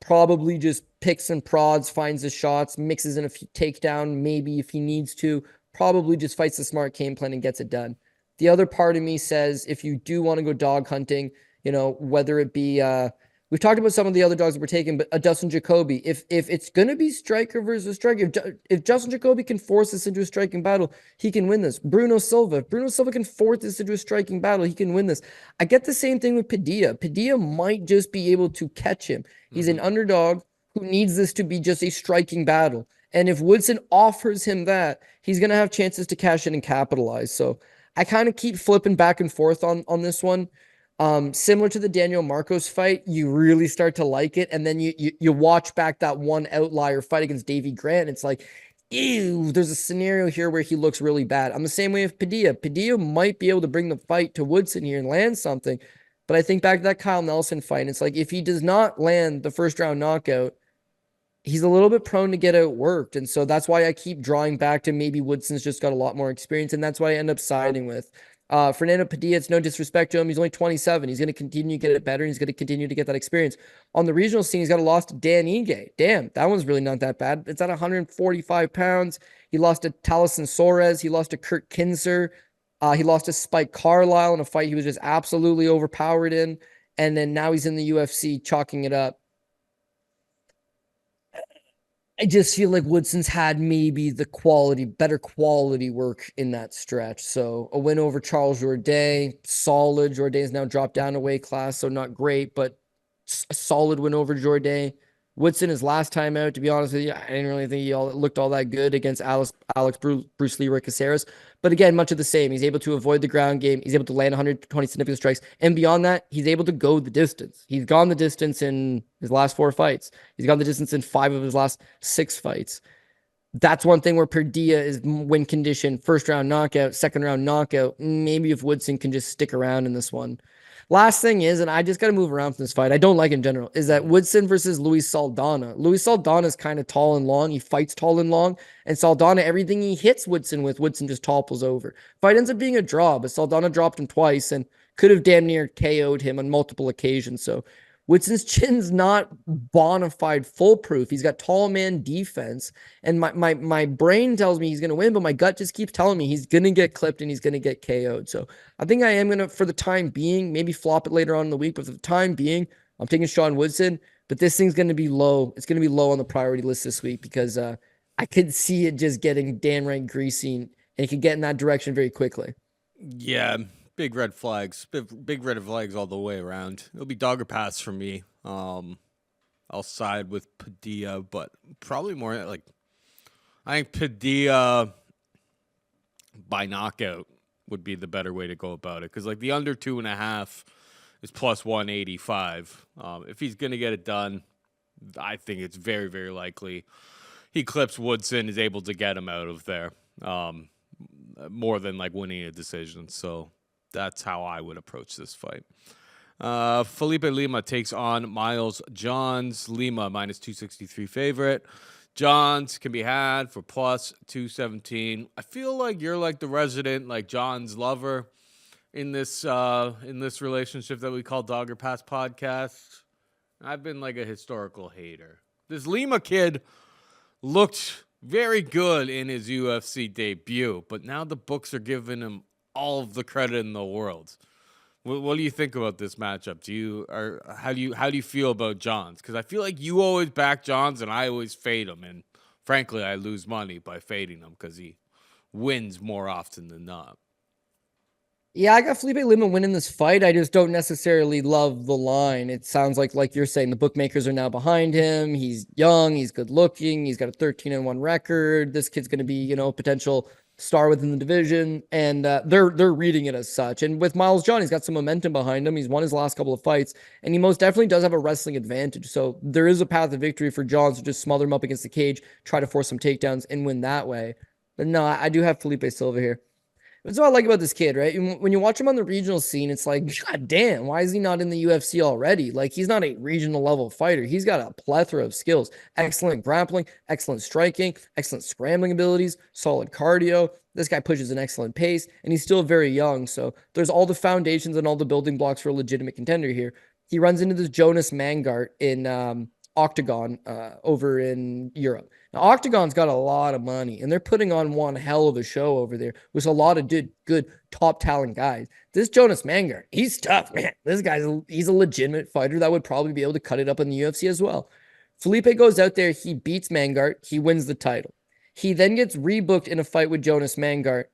Probably just picks and prods, finds the shots, mixes in a few takedown, maybe if he needs to. Probably just fights the smart game plan and gets it done. The other part of me says if you do want to go dog hunting, whether it be we've talked about some of the other dogs that we're taking, but Dustin Jacoby, if it's gonna be striker versus striker, if Justin Jacoby can force this into a striking battle, he can win this. Bruno Silva, if Bruno Silva can force this into a striking battle, he can win this. I get the same thing with Padilla. Padilla might just be able to catch him. He's an underdog who needs this to be just a striking battle. And if Woodson offers him that, he's gonna have chances to cash in and capitalize. So I kind of keep flipping back and forth on this one. Similar to the Daniel Marcos fight, you really start to like it, and then you watch back that one outlier fight against Davy Grant. It's like, ew, there's a scenario here where he looks really bad. I'm the same way with Padilla. Padilla might be able to bring the fight to Woodson here and land something, but I think back to that Kyle Nelson fight, and it's like if he does not land the first round knockout, he's a little bit prone to get outworked. And so that's why I keep drawing back to maybe Woodson's just got a lot more experience, and that's why I end up siding with Fernando Padilla. It's no disrespect to him. He's only 27. He's going to continue to get it better. And he's going to continue to get that experience. On the regional scene, he's got a loss to Dan Ige. Damn, that one's really not that bad. It's at 145 pounds. He lost to Taliesin Soares. He lost to Kurt Kinzer. He lost to Spike Carlisle in a fight he was just absolutely overpowered in. And then now he's in the UFC chalking it up. I just feel like Woodson's had maybe better quality work in that stretch. So a win over Charles Jourdain, solid. Jourdain's now dropped down a weight class, so not great, but a solid win over Jourdain. Woodson, his last time out, to be honest with you, I didn't really think he looked all that good against Bruce Leroy Caceres. But again, much of the same. He's able to avoid the ground game. He's able to land 120 significant strikes. And beyond that, he's able to go the distance. He's gone the distance in his last 4 fights. He's gone the distance in 5 of his last 6 fights. That's one thing where Padilla is win condition, first round knockout, second round knockout. Maybe if Woodson can just stick around in this one. Last thing is, and I just got to move around from this fight, I don't like in general, is that Woodson versus Luis Saldana. Luis Saldana is kind of tall and long. He fights tall and long. And Saldana, everything he hits Woodson with, Woodson just topples over. Fight ends up being a draw, but Saldana dropped him twice and could have damn near KO'd him on multiple occasions. So Woodson's chin's not bona fide foolproof. He's got tall man defense. And my brain tells me he's going to win, but my gut just keeps telling me he's going to get clipped and he's going to get KO'd. So I think I am going to, for the time being, maybe flop it later on in the week. But for the time being, I'm taking Sean Woodson. But this thing's going to be low. It's going to be low on the priority list this week because I could see it just getting downright greasy and it could get in that direction very quickly. Yeah. Big red flags. Big red flags all the way around. It'll be dog or pass for me. I'll side with Padilla, but probably more like I think Padilla by knockout would be the better way to go about it. Because like the under 2.5 is plus 185. If he's gonna get it done, I think it's very, very likely he clips Woodson, is able to get him out of there. More than like winning a decision. So that's how I would approach this fight. Felipe Lima takes on Miles Johns. Lima minus 263 favorite. Johns can be had for plus 217. I feel like you're like the resident like Johns lover in this relationship that we call Dog or Pass podcast. I've been like a historical hater. This Lima kid looked very good in his UFC debut, but now the books are giving him all of the credit in the world. What do you think about this matchup? How do you feel about Johns? Because I feel like you always back Johns and I always fade him, and frankly, I lose money by fading him because he wins more often than not. Yeah, I got Felipe Lima winning this fight. I just don't necessarily love the line. It sounds like you're saying the bookmakers are now behind him. He's young, he's good looking, he's got a 13-1 record. This kid's going to be, a potential star within the division, and they're reading it as such. And with Miles John, he's got some momentum behind him. He's won his last couple of fights, and he most definitely does have a wrestling advantage. So there is a path of victory for John to just smother him up against the cage, try to force some takedowns, and win that way. But no, I do have Felipe Silva here. That's what I like about this kid, right? When you watch him on the regional scene, it's like, God damn, why is he not in the UFC already? Like, he's not a regional level fighter. He's got a plethora of skills. Excellent grappling, excellent striking, excellent scrambling abilities, solid cardio. This guy pushes an excellent pace, and he's still very young. So there's all the foundations and all the building blocks for a legitimate contender here. He runs into this Jonas Mangart in Octagon over in Europe. Now, Octagon's got a lot of money, and they're putting on one hell of a show over there with a lot of good top talent guys. This Jonas Mangard, he's tough, man. This he's a legitimate fighter that would probably be able to cut it up in the UFC as well. Felipe goes out there, he beats Mangard, he wins the title. He then gets rebooked in a fight with Jonas Mangard.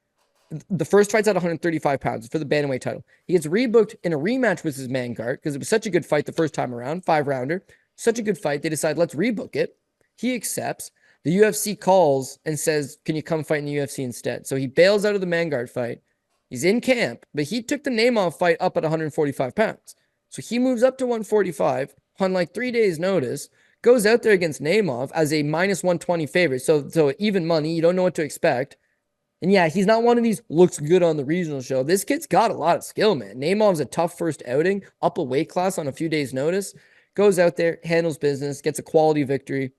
The first fight's at 135 pounds for the bantamweight title. He gets rebooked in a rematch with his Mangard because it was such a good fight the first time around, 5-rounder. Such a good fight. They decide, let's rebook it. He accepts. The UFC calls and says, can you come fight in the UFC instead? So he bails out of the Mangard fight. He's in camp, but he took the Nemov fight up at 145 pounds. So he moves up to 145 on like 3 days' notice, goes out there against Nemov as a minus 120 favorite. So even money, you don't know what to expect. And yeah, he's not one of these looks good on the regional show. This kid's got a lot of skill, man. Nemov's a tough first outing, up a weight class on a few days' notice. Goes out there, handles business, gets a quality victory.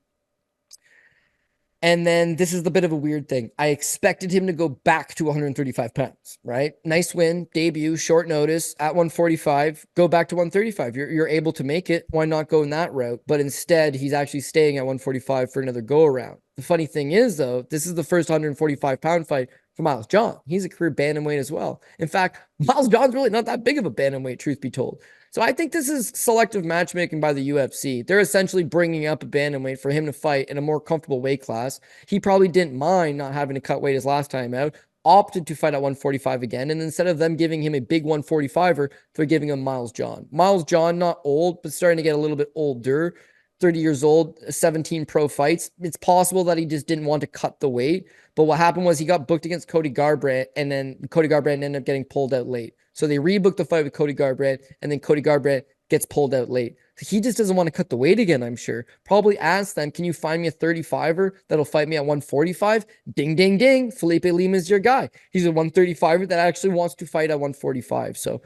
And then this is the bit of a weird thing. I expected him to go back to 135 pounds, right? Nice win, debut, short notice at 145, go back to 135. You're able to make it. Why not go in that route? But instead, he's actually staying at 145 for another go around. The funny thing is, though, this is the first 145-pound fight for Miles John. He's a career bantamweight as well. In fact, Miles John's really not that big of a bantamweight, truth be told. So I think this is selective matchmaking by the UFC. They're essentially bringing up a bantamweight for him to fight in a more comfortable weight class. He probably didn't mind not having to cut weight his last time out, opted to fight at 145 again, and instead of them giving him a big 145er, they're giving him Miles John. Miles John, not old, but starting to get a little bit older. 30 years old, 17 pro fights. It's possible that he just didn't want to cut the weight. But what happened was he got booked against Cody Garbrandt, and then Cody Garbrandt ended up getting pulled out late. So they rebooked the fight with Cody Garbrandt, and then Cody Garbrandt gets pulled out late. He just doesn't want to cut the weight again, I'm sure. Probably asked them, can you find me a 35er that'll fight me at 145? Ding, ding, ding. Felipe Lima is your guy. He's a 135er that actually wants to fight at 145. So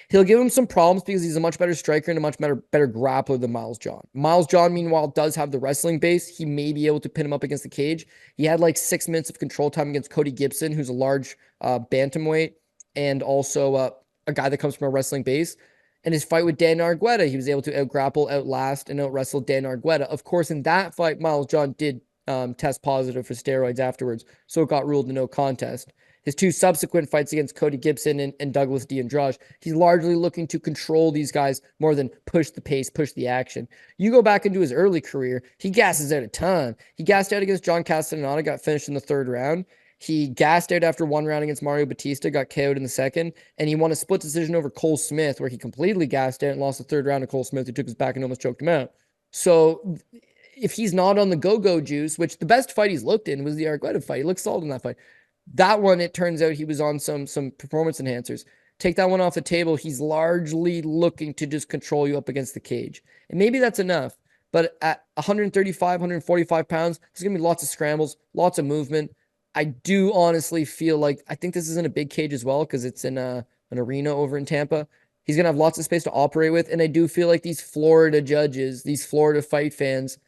he'll give him some problems because he's a much better striker and a much better grappler than Miles John. Miles John, meanwhile, does have the wrestling base. He may be able to pin him up against the cage. He had like 6 minutes of control time against Cody Gibson, who's a large bantamweight and also a guy that comes from a wrestling base. And his fight with Dan Argueta, he was able to out-grapple, outlast, and out-wrestle Dan Argueta. Of course, in that fight, Miles John did test positive for steroids afterwards, so it got ruled a no contest. His 2 subsequent fights against Cody Gibson and Douglas D'Andrade, he's largely looking to control these guys more than push the pace, push the action. You go back into his early career, he gasses out a ton. He gassed out against John Castellano, got finished in the 3rd round. He gassed out after 1 round against Mario Batista, got KO'd in the 2nd, and he won a split decision over Cole Smith, where he completely gassed out and lost the 3rd round to Cole Smith, who took his back and almost choked him out. So if he's not on the go-go juice, which the best fight he's looked in was the Argueta fight. He looked solid in that fight. That one, it turns out he was on some performance enhancers. Take that one off the table, he's largely looking to just control you up against the cage. And maybe that's enough, but at 135, 145 pounds, there's going to be lots of scrambles, lots of movement. I do honestly feel like, I think this is in a big cage as well because it's in an arena over in Tampa. He's going to have lots of space to operate with, and I do feel like these Florida judges, these Florida fight fans,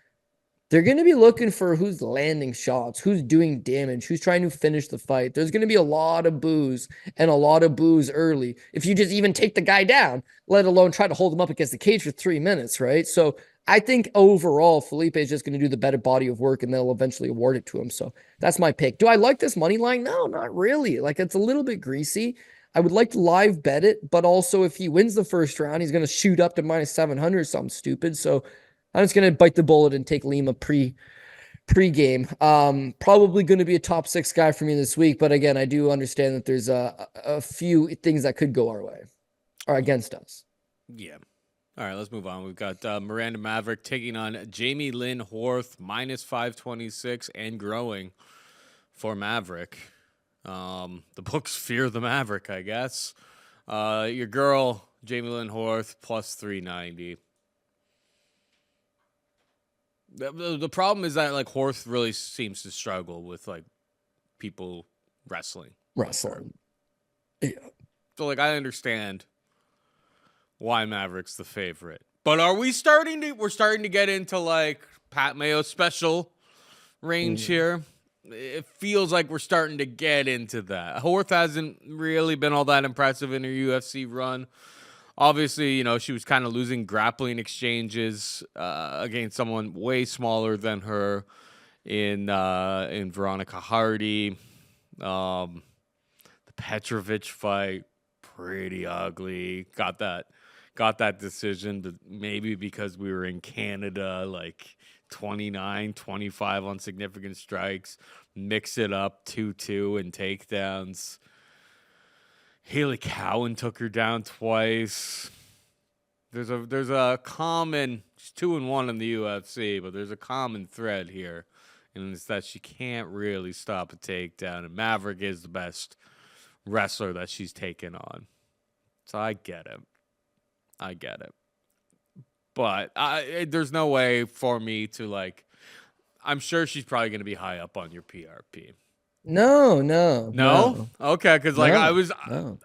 they're going to be looking for who's landing shots, who's doing damage, who's trying to finish the fight. There's going to be a lot of boos and a lot of boos early. If you just even take the guy down, let alone try to hold him up against the cage for 3 minutes, right? So I think overall, Felipe is just going to do the better body of work and they'll eventually award it to him. So that's my pick. Do I like this money line? No, not really. Like, it's a little bit greasy. I would like to live bet it, but also if he wins the 1st round, he's going to shoot up to minus 700 or something stupid. So I'm just going to bite the bullet and take Lima pre-game. Probably going to be a top 6 guy for me this week. But again, I do understand that there's a few things that could go our way or against us. Yeah. All right, let's move on. We've got Miranda Maverick taking on Jamey-lyn Horth, minus 526 and growing for Maverick. The books fear the Maverick, I guess. Your girl, Jamey-lyn Horth, plus 390. The problem is that, like, Horth really seems to struggle with, like, people wrestling. Yeah. So, like, I understand why Maverick's the favorite. But are we starting to get into, like, Pat Mayo special range here? It feels like we're starting to get into that. Horth hasn't really been all that impressive in her UFC run. Obviously, you know, she was kind of losing grappling exchanges against someone way smaller than her in Veronica Hardy. The Petrovic fight, pretty ugly. Got that decision, but maybe because we were in Canada, like 29-25 on significant strikes, mix it up 2-2 and takedowns. Haley Cowan took her down twice. There's a common, she's 2-1 in the UFC, but there's a common thread here, and it's that she can't really stop a takedown, and Maverick is the best wrestler that she's taken on. So I get it. But there's no way for me to, like, I'm sure she's probably going to be high up on your PRP. No. Okay, because like No.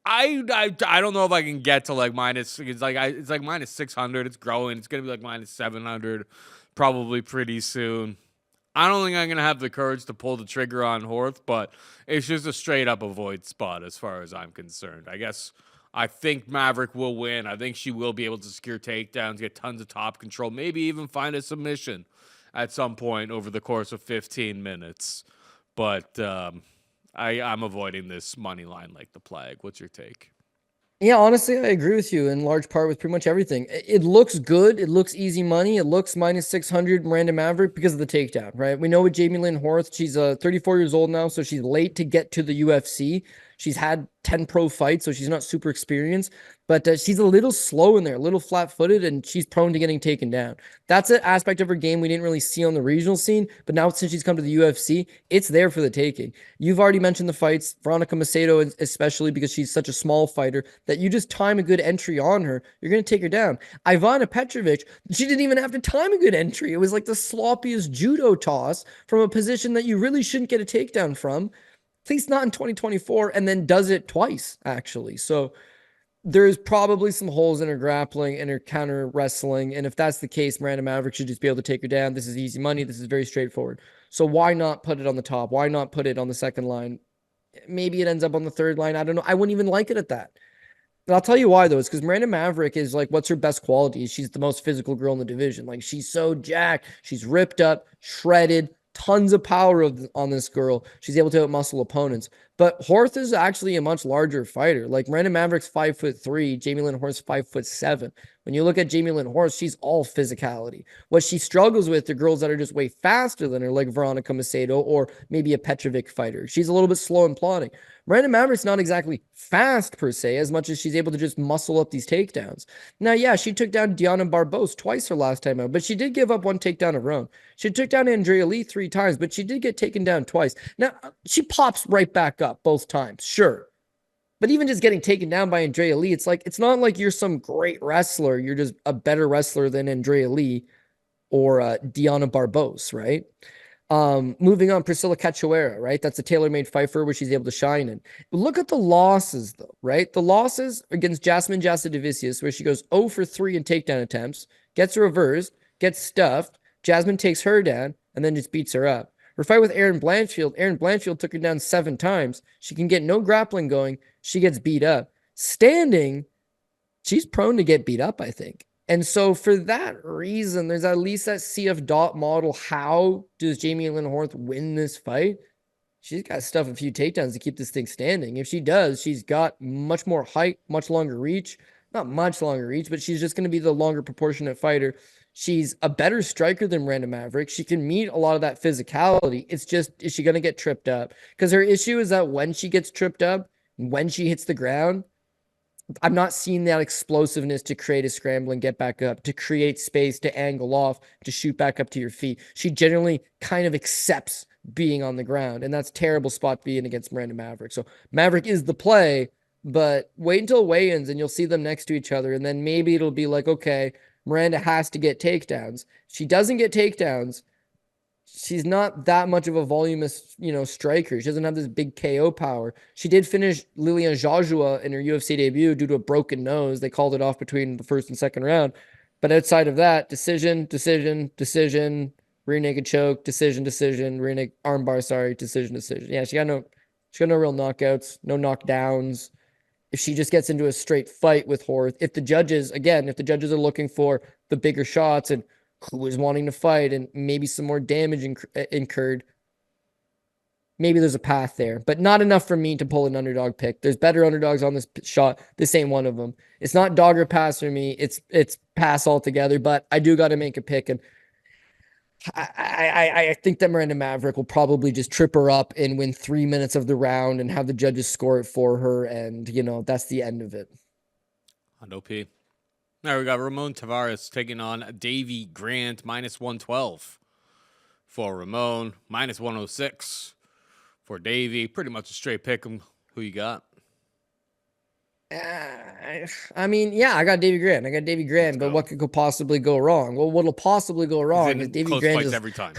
I don't know if I can get to like minus. It's like minus 600. It's growing. It's gonna be like minus 700, probably pretty soon. I don't think I'm gonna have the courage to pull the trigger on Horth, but it's just a straight up avoid spot as far as I'm concerned. I think Maverick will win. I think she will be able to secure takedowns, get tons of top control, maybe even find a submission at some point over the course of 15 minutes. But I'm avoiding this money line like the plague. What's your take? Yeah, honestly, I agree with you in large part with pretty much everything. It looks good. It looks easy money. It looks minus 600 Miranda Maverick because of the takedown, right? We know with Jamey-lyn Horth, she's 34 years old now, so she's late to get to the UFC. She's had 10 pro fights, so she's not super experienced, but she's a little slow in there, a little flat-footed, and she's prone to getting taken down. That's an aspect of her game we didn't really see on the regional scene, but now since she's come to the UFC, it's there for the taking. You've already mentioned the fights, Veronica Macedo especially because she's such a small fighter, that you just time a good entry on her, you're going to take her down. Ivana Petrovic, she didn't even have to time a good entry. It was like the sloppiest judo toss from a position that you really shouldn't get a takedown from, at least not in 2024, and then does it twice, actually. So there's probably some holes in her grappling and her counter wrestling. And if that's the case, Miranda Maverick should just be able to take her down. This is easy money. This is very straightforward. So why not put it on the top? Why not put it on the second line? Maybe it ends up on the third line. I don't know. I wouldn't even like it at that. And I'll tell you why, though. It's because Miranda Maverick is like, what's her best quality? She's the most physical girl in the division. Like, she's so jacked. She's ripped up, shredded, tons of power on this girl. She's able to outmuscle opponents. But Horth is actually a much larger fighter. Like, Miranda Maverick's 5'3", Jamey-lyn Horth's 5'7". When you look at Jamey-lyn Horth, she's all physicality. What she struggles with are girls that are just way faster than her, like Veronica Macedo or maybe a Petrovic fighter. She's a little bit slow and plodding. Miranda Maverick's not exactly fast per se, as much as she's able to just muscle up these takedowns. Now, yeah, she took down Diana Barbosa twice her last time out, but she did give up one takedown of her own. She took down Andrea Lee 3 times, but she did get taken down twice. Now, she pops right back up both times, sure. But even just getting taken down by Andrea Lee, it's like, it's not like you're some great wrestler. You're just a better wrestler than Andrea Lee or Diana Barbosa, right? Moving on, Priscilla Cachoeira, right? That's a tailor-made fight for her where she's able to shine in. Look at the losses, though, right? The losses against Jasmine Jasadovicius, where she goes 0 for 3 in takedown attempts, gets reversed, gets stuffed. Jasmine takes her down and then just beats her up. Her fight with Erin Blanchfield took her down 7 times. She can get no grappling going. She gets beat up. Standing, she's prone to get beat up, I think. And so for that reason, there's at least that CF dot model. How does Jamey-lyn Horth win this fight? She's got to stuff a few takedowns to keep this thing standing. If she does, she's got much more height, much longer reach. Not much longer reach, but she's just going to be the longer proportionate fighter. She's a better striker than Miranda Maverick. She can meet a lot of that physicality. It's just, is she going to get tripped up? Because her issue is that when she gets tripped up, when she hits the ground, I'm not seeing that explosiveness to create a scramble and get back up, to create space, to angle off, to shoot back up to your feet. She generally kind of accepts being on the ground, and that's terrible spot being against Miranda Maverick. So Maverick is the play, but wait until weigh-ins and you'll see them next to each other, and then maybe it'll be like, okay, Miranda has to get takedowns. She doesn't get takedowns. She's not that much of a voluminous, striker. She doesn't have this big KO power. She did finish Lilian Joshua in her UFC debut due to a broken nose. They called it off between the first and second round. But outside of that, decision, rear naked choke, decision, rear naked armbar, decision. Yeah, she got no real knockouts, no knockdowns. if she just gets into a straight fight with Horth, if the judges are looking for the bigger shots and who is wanting to fight and maybe some more damage incurred, maybe there's a path there, but not enough for me to pull an underdog pick. There's better underdogs on this shot. This ain't one of them. It's not dog or pass for me. It's pass altogether, but I do got to make a pick. And I think that Miranda Maverick will probably just trip her up and win 3 minutes of the round and have the judges score it for her. And, that's the end of it. Hondo P. Now we got Ramon Tavares taking on Davy Grant, -112 for Ramon, -106 for Davy. Pretty much a straight pick 'em. Who you got? I mean, yeah, I got Davy Grant. But what could possibly go wrong? Well, what'll possibly go wrong is Davy Grant fights every time.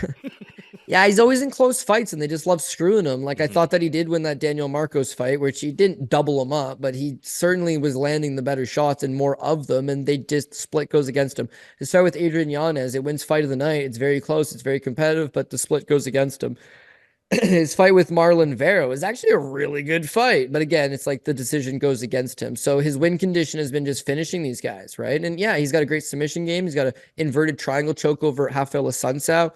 Yeah, he's always in close fights, and they just love screwing him. Like, I thought that he did win that Daniel Marcos fight, which he didn't double him up, but he certainly was landing the better shots and more of them, and they just split goes against him. His fight with Adrian Yanez, it wins fight of the night. It's very close. It's very competitive, but the split goes against him. His fight with Marlon Vera was actually a really good fight. But again, it's like the decision goes against him. So his win condition has been just finishing these guys, right? And yeah, he's got a great submission game. He's got an inverted triangle choke over Rafael Assunção.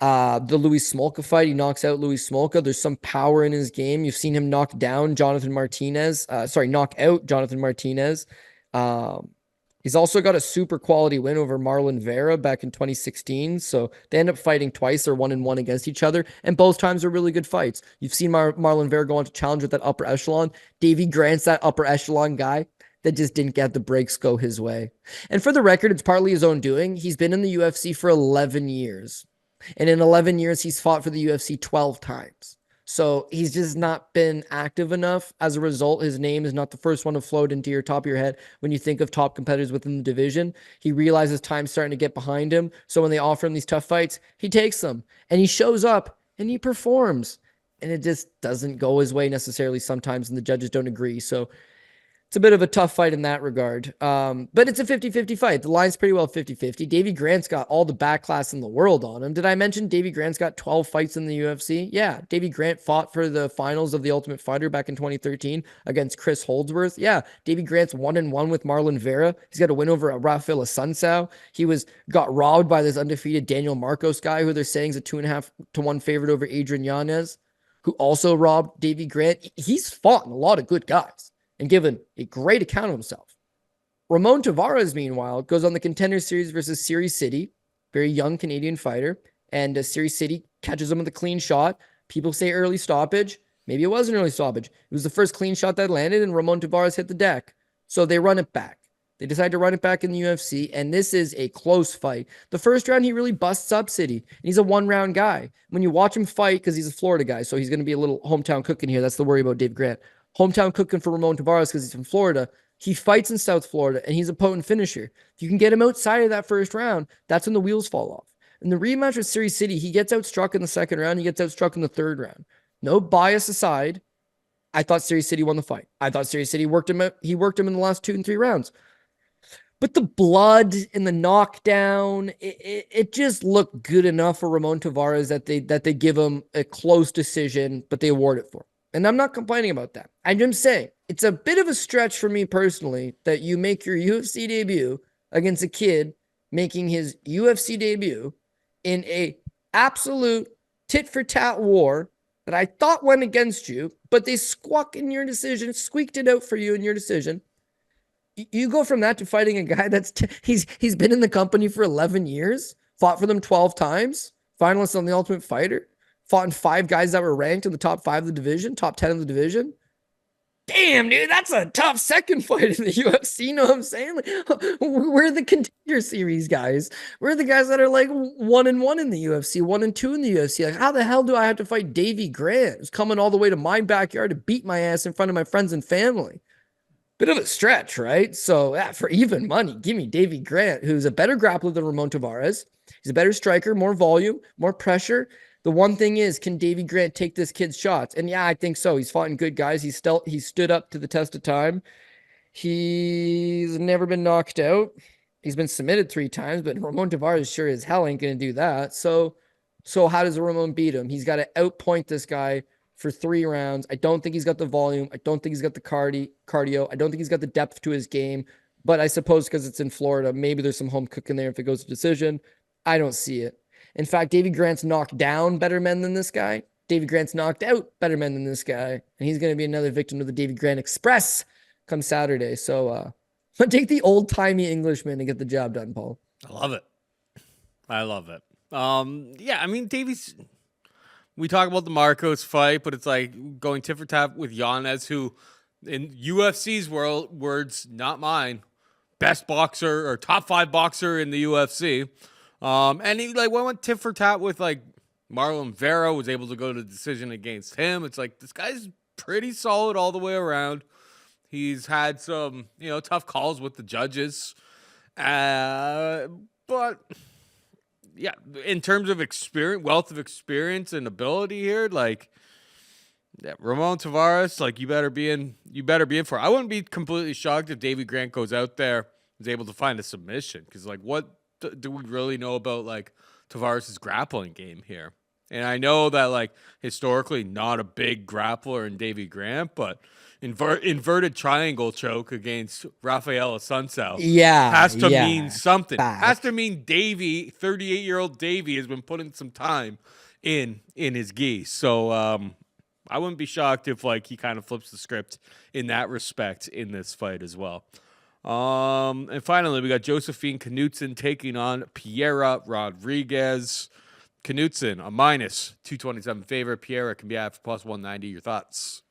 The Luis Smolka fight, he knocks out Luis Smolka. There's some power in his game. You've seen him knock out Jonathan Martinez. He's also got a super quality win over Marlon Vera back in 2016. So they end up fighting twice. They're 1-1 against each other. And both times are really good fights. You've seen Marlon Vera go on to challenge with that upper echelon. Davy Grant's that upper echelon guy that just didn't get the breaks go his way. And for the record, it's partly his own doing. He's been in the UFC for 11 years. And in 11 years, he's fought for the UFC 12 times. So he's just not been active enough. As a result, his name is not the first one to float into your top of your head when you think of top competitors within the division. He realizes time's starting to get behind him. So when they offer him these tough fights, he takes them and he shows up and he performs. And it just doesn't go his way necessarily sometimes, and the judges don't agree. So it's a bit of a tough fight in that regard. But it's a 50-50 fight. The line's pretty well 50-50. Davy Grant's got all the back class in the world on him. Did I mention Davy Grant's got 12 fights in the UFC? Yeah, Davy Grant fought for the finals of the Ultimate Fighter back in 2013 against Chris Holdsworth. Yeah, Davy Grant's 1-1 with Marlon Vera. He's got a win over Rafael Assunção. He got robbed by this undefeated Daniel Marcos guy, who they're saying is a 2.5-1 favorite over Adrian Yanez, who also robbed Davy Grant. He's fought a lot of good guys and given a great account of himself. Ramon Tavares, meanwhile, goes on the Contender Series versus Siri City, very young Canadian fighter, and Siri City catches him with a clean shot. People say early stoppage. Maybe it was an early stoppage. It was the first clean shot that landed, and Ramon Tavares hit the deck. So they run it back. They decide to run it back in the UFC, and this is a close fight. The first round, he really busts up City, and he's a one-round guy. When you watch him fight, because he's a Florida guy, so he's going to be a little hometown cooking here. That's the worry about Dave Grant. Hometown cooking for Ramon Tavares because he's from Florida. He fights in South Florida, and he's a potent finisher. If you can get him outside of that first round, that's when the wheels fall off. In the rematch with Siri City, he gets outstruck in the second round. He gets outstruck in the third round. No bias aside, I thought Siri City won the fight. I thought Siri City worked him out. He worked him in the last 2 and 3 rounds. But the blood and the knockdown, it just looked good enough for Ramon Tavares that they give him a close decision, but they award it for him. And I'm not complaining about that. I'm just saying it's a bit of a stretch for me personally that you make your UFC debut against a kid making his UFC debut in a absolute tit-for-tat war that I thought went against you, but they squeaked it out for you in your decision. You go from that to fighting a guy he's been in the company for 11 years, fought for them 12 times, finalist on the Ultimate Fighter, fought in 5 guys that were ranked in the top 5 of the division, top 10 of the division. Damn, dude, that's a tough second fight in the UFC. You know what I'm saying? Like, we're the Contender Series guys. We're the guys that are like 1-1 in the UFC, 1-2 in the UFC. Like, how the hell do I have to fight Davy Grant, who's coming all the way to my backyard to beat my ass in front of my friends and family? Bit of a stretch, right? So for even money, give me Davy Grant, who's a better grappler than Ramon Tavares. He's a better striker, more volume, more pressure. The one thing is, can Davy Grant take this kid's shots? And yeah, I think so. He's fought in good guys. He stood up to the test of time. He's never been knocked out. He's been submitted 3 times, but Ramon Tavares sure as hell ain't going to do that. So how does Ramon beat him? He's got to outpoint this guy for 3 rounds. I don't think he's got the volume. I don't think he's got the cardio. I don't think he's got the depth to his game. But I suppose because it's in Florida, maybe there's some home cooking there if it goes to decision. I don't see it. In fact, Davy Grant's knocked down better men than this guy. Davy Grant's knocked out better men than this guy. And he's going to be another victim of the Davy Grant Express come Saturday. So take the old-timey Englishman and get the job done, Paul. I love it. I love it. Yeah, I mean, Davies, we talk about the Marcos fight, but it's like going tit for tat with Yanez, who, in UFC's words, not mine, best boxer or top 5 boxer in the UFC. And he like went tit for tat with like Marlon Vera, was able to go to decision against him. It's like this guy's pretty solid all the way around. He's had some, tough calls with the judges. But yeah, in terms of experience, wealth of experience and ability here, like Ramon Tavares, like you better be in for it. I wouldn't be completely shocked if Davy Grant goes out there, is able to find a submission, because like what do we really know about like Tavares' grappling game here? And I know that like historically not a big grappler in Davy Grant, but inverted triangle choke against Rafael Assunção has to mean something. Fact. Has to mean Davy, 38-year-old Davy, has been putting some time in his gi. So I wouldn't be shocked if like he kind of flips the script in that respect in this fight as well. And finally, we got Josephine Knudsen taking on Piera Rodriguez. Knudsen, a minus 227 favorite. Piera can be at for plus 190. Your thoughts?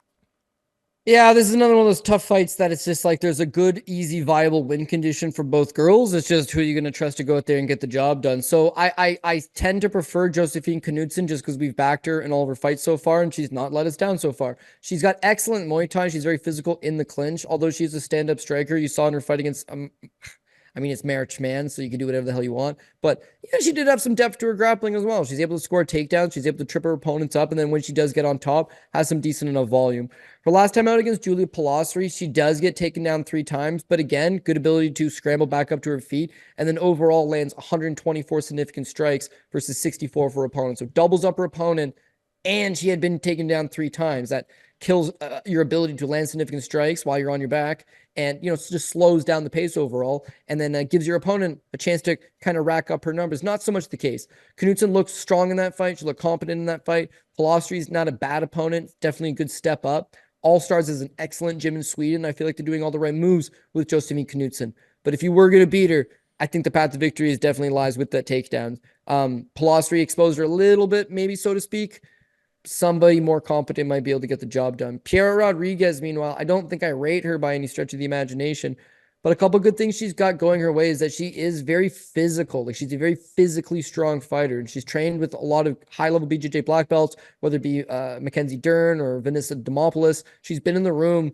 Yeah, this is another one of those tough fights that it's just like there's a good, easy, viable win condition for both girls. It's just who you're going to trust to go out there and get the job done. So I tend to prefer Josephine Knudsen just because we've backed her in all of her fights so far, and she's not let us down so far. She's got excellent Muay Thai. She's very physical in the clinch, although she's a stand-up striker. You saw in her fight against it's Marich Man, so you can do whatever the hell you want. But yeah, she did have some depth to her grappling as well. She's able to score takedowns. She's able to trip her opponents up. And then when she does get on top, has some decent enough volume. Her last time out against Julia Palassari, she does get taken down 3 times. But again, good ability to scramble back up to her feet. And then overall lands 124 significant strikes versus 64 for her opponent. So doubles up her opponent. And she had been taken down 3 times. That kills your ability to land significant strikes while you're on your back, and just slows down the pace overall, and then gives your opponent a chance to kind of rack up her numbers. Not so much the case. Knudsen looked strong in that fight. She looked competent in that fight. Palassari's not a bad opponent. Definitely a good step up. All Stars is an excellent gym in Sweden. I feel like they're doing all the right moves with Josephine Knudsen. But if you were going to beat her, I think the path to victory definitely lies with that takedown. Palassari exposed her a little bit, maybe so to speak. Somebody more competent might be able to get the job done. Piera Rodriguez, meanwhile, I don't think I rate her by any stretch of the imagination, but a couple good things she's got going her way is that she is very physical. Like, she's a very physically strong fighter, and she's trained with a lot of high-level BJJ black belts, whether it be Mackenzie Dern or Vanessa Demopoulos. She's been in the room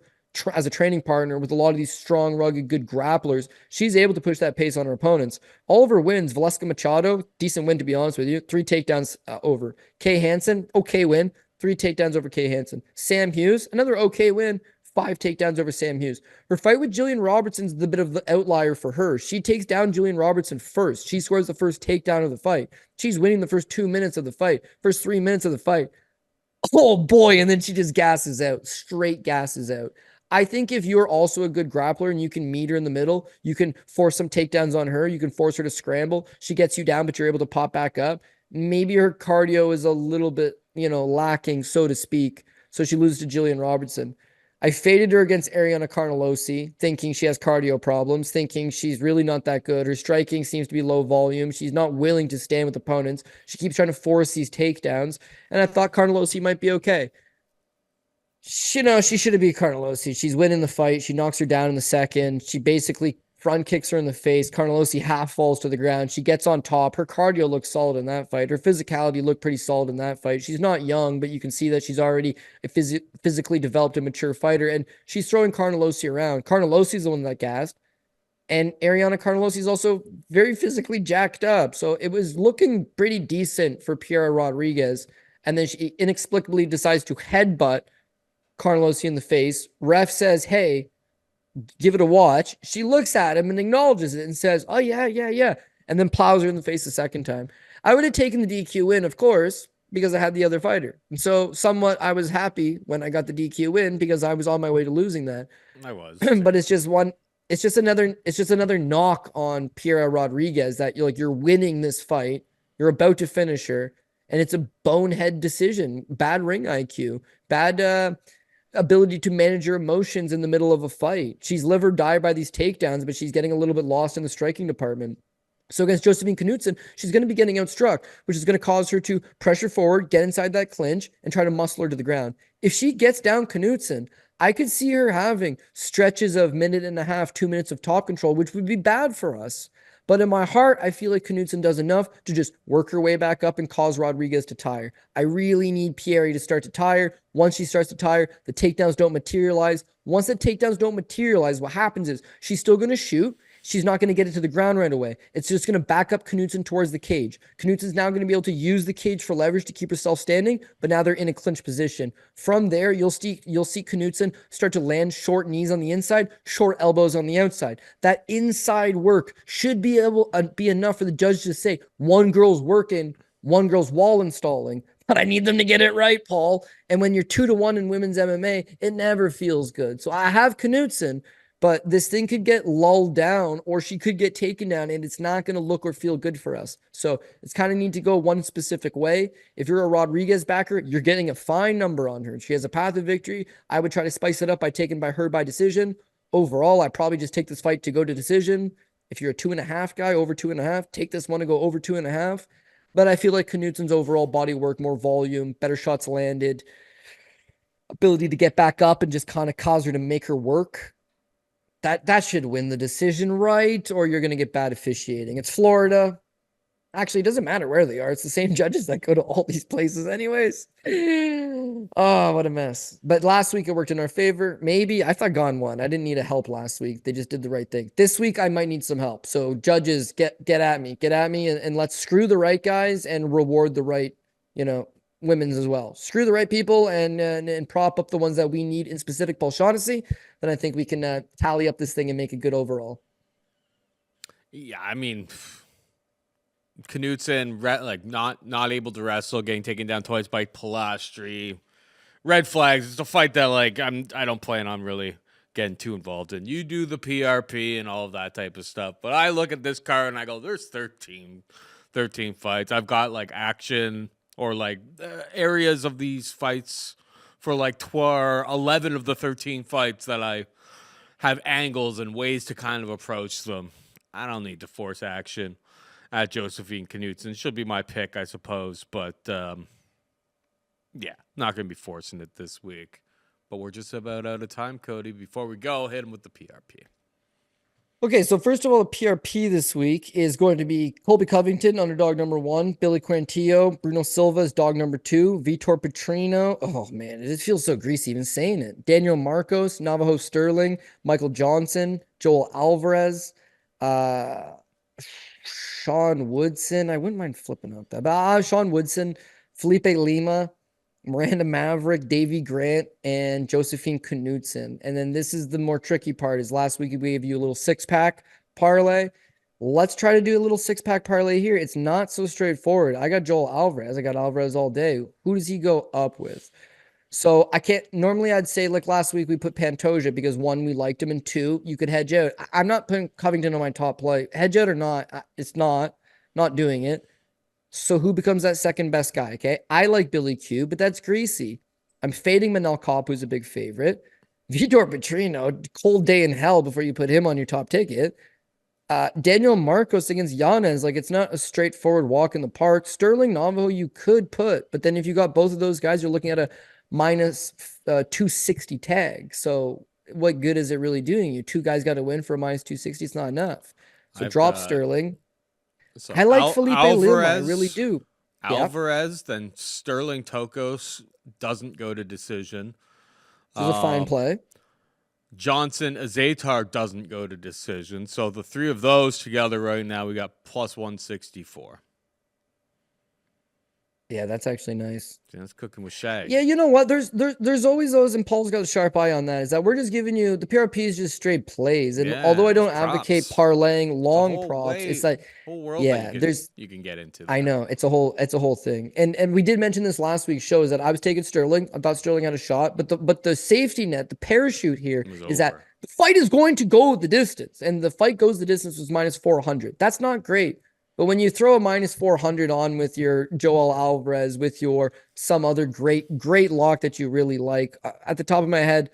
as a training partner with a lot of these strong, rugged, good grapplers. She's able to push that pace on her opponents. All of her wins, Valeska Machado, decent win to be honest with you, 3 takedowns over. Kay Hansen, okay win, 3 takedowns over Kay Hansen. Sam Hughes, another okay win, 5 takedowns over Sam Hughes. Her fight with Jillian Robertson's the bit of the outlier for her. She takes down Jillian Robertson first. She scores the first takedown of the fight. She's winning the first 2 minutes of the fight, first 3 minutes of the fight. Oh boy, and then she just gasses out, straight gasses out. I think if you're also a good grappler and you can meet her in the middle, you can force some takedowns on her. You can force her to scramble. She gets you down, but you're able to pop back up. Maybe her cardio is a little bit, lacking, so to speak. So she loses to Jillian Robertson. I faded her against Ariana Carnelosi, thinking she has cardio problems, thinking she's really not that good. Her striking seems to be low volume. She's not willing to stand with opponents. She keeps trying to force these takedowns. And I thought Carnelosi might be okay. She should have beat Carnelosi. She's winning the fight. She knocks her down in the second. She basically front kicks her in the face. Carnelosi half falls to the ground. She gets on top. Her cardio looks solid in that fight. Her physicality looked pretty solid in that fight. She's not young, but you can see that she's already a physically developed and mature fighter, and she's throwing Carnelosi around. Carnelosi's the one that gassed, and Ariana Carnelosi is also very physically jacked up. So it was looking pretty decent for Piera Rodriguez, and then she inexplicably decides to headbutt Carnelosi in the face. Ref says, hey, give it a watch. She looks at him and acknowledges it and says, oh, yeah. And then plows her in the face a second time. I would have taken the DQ win, of course, because I had the other fighter. And so somewhat I was happy when I got the DQ win because I was on my way to losing that. I was. But it's just another knock on Piera Rodriguez that you're winning this fight. You're about to finish her. And it's a bonehead decision. Bad ring IQ. Bad ability to manage your emotions in the middle of a fight. She's live or die by these takedowns, but she's getting a little bit lost in the striking department. So against Josephine Knudsen, she's going to be getting outstruck, which is going to cause her to pressure forward, get inside that clinch, and try to muscle her to the ground. If she gets down Knudsen, I could see her having stretches of 1.5 minutes, 2 minutes of top control, which would be bad for us. But in my heart, I feel like Knudsen does enough to just work her way back up and cause Rodriguez to tire. I really need Pieri to start to tire. Once she starts to tire, the takedowns don't materialize. Once the takedowns don't materialize, what happens is she's still going to shoot. She's not going to get it to the ground right away. It's just going to back up Knudsen towards the cage. Knudsen's now going to be able to use the cage for leverage to keep herself standing, but now they're in a clinch position. From there, you'll see Knudsen start to land short knees on the inside, short elbows on the outside. That inside work should be enough for the judge to say, one girl's working, one girl's wall installing, but I need them to get it right, Paul. And when you're 2-1 in women's MMA, it never feels good. So I have Knudsen, but this thing could get lulled down or she could get taken down and it's not going to look or feel good for us. So it's kind of need to go one specific way. If you're a Rodriguez backer, you're getting a fine number on her. She has a path of victory. I would try to spice it up by taking her by decision. Overall, I probably just take this fight to go to decision. If you're a 2.5 guy, over 2.5, take this one to go over 2.5. But I feel like Knudsen's overall body work, more volume, better shots landed, ability to get back up and just kind of cause her to make her work. That should win the decision, right? Or you're going to get bad officiating. It's Florida. Actually, it doesn't matter where they are. It's the same judges that go to all these places anyways. Oh, what a mess. But last week it worked in our favor. Maybe. I thought Gone won. I didn't need a help last week. They just did the right thing. This week I might need some help. So judges, get at me. Get at me and let's screw the right guys and reward the right, women's as well. Screw the right people and prop up the ones that we need in specific Paul Shaughnessy. Then I think we can tally up this thing and make it good overall. Yeah, I mean, Knudsen not able to wrestle, getting taken down twice by Pilastri. Red flags. It's a fight that I don't plan on really getting too involved in. You do the PRP and all of that type of stuff, but I look at this card and I go, there's 13 fights. I've got action or areas of these fights for 11 of the 13 fights that I have angles and ways to kind of approach them. I don't need to force action at Josephine Knudsen. Should be my pick, I suppose, but yeah, not going to be forcing it this week. But we're just about out of time, Cody. Before we go, hit him with the PRP. Okay, so first of all, the PRP this week is going to be Colby Covington, underdog number 1, Billy Quarantillo, Bruno Silva is dog number 2, Vitor Petrino. Oh man, it feels so greasy even saying it. Daniel Marcos, Navajo Stirling, Michael Johnson, Joel Alvarez, Sean Woodson. I wouldn't mind flipping up that, but Sean Woodson, Felipe Lima, Miranda Maverick, Davy Grant, and Josephine Knudsen. And then this is the more tricky part is last week we gave you a little 6-pack parlay. Let's try to do a little 6-pack parlay here. It's not so straightforward. I got Joel Alvarez. I got Alvarez all day. Who does he go up with? So I can't, normally I'd say last week we put Pantoja because 1, we liked him, and 2, you could hedge out. I'm not putting Covington on my top play. Hedge out or not, it's not doing it. So who becomes that second best guy? Okay. I like Billy Q, but that's greasy. I'm fading Manel Kape, who's a big favorite. Vitor Petrino, cold day in hell before you put him on your top ticket. Daniel Marcos against Yanez, it's not a straightforward walk in the park. Stirling, Navajo, you could put, but then if you got both of those guys, you're looking at a minus 260 tag. So what good is it really doing you? 2 guys got to win for a minus 260. It's not enough. So drop Stirling. So I like Felipe Lima. I really do. Alvarez, then Stirling Tokkos doesn't go to decision. This is a fine play. Johnson Azaitar doesn't go to decision. So the 3 of those together right now, we got plus 164. Yeah, that's actually nice. That's cooking with Shag. Yeah, you know what? There's always those, and Paul's got a sharp eye on that. Is that we're just giving you the PRP is just straight plays, and although Yeah, I it's don't advocate props. parlaying It's a long whole props, it's way, like, whole world that yeah, there's. you can get into I there. know it's a whole thing, and we did mention this last week's show is that I was taking Stirling. I thought Stirling had a shot, but the safety net, the parachute here It was is that over. the fight is going to go the distance, and the fight goes the distance was minus 400. That's not great. But when you throw a minus 400 on with your Joel Alvarez, with your some other great lock that you really like, at the top of my head,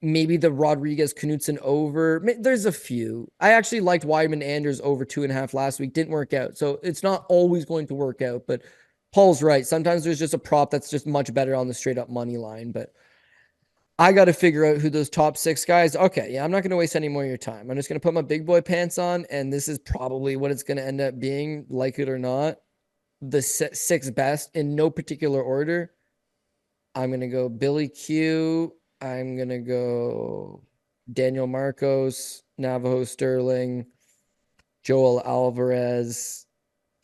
maybe the Rodriguez Knudsen over. There's a few. I actually liked Weidman Anders over 2.5 last week. Didn't work out. So it's not always going to work out. But Paul's right. Sometimes there's just a prop that's just much better on the straight up money line. But I got to figure out who those top 6 guys. Okay, yeah, I'm not going to waste any more of your time. I'm just going to put my big boy pants on, and this is probably what it's going to end up being, like it or not. The 6 best in no particular order. I'm going to go Billy Q. I'm going to go Daniel Marcos, Navajo Stirling, Joel Alvarez,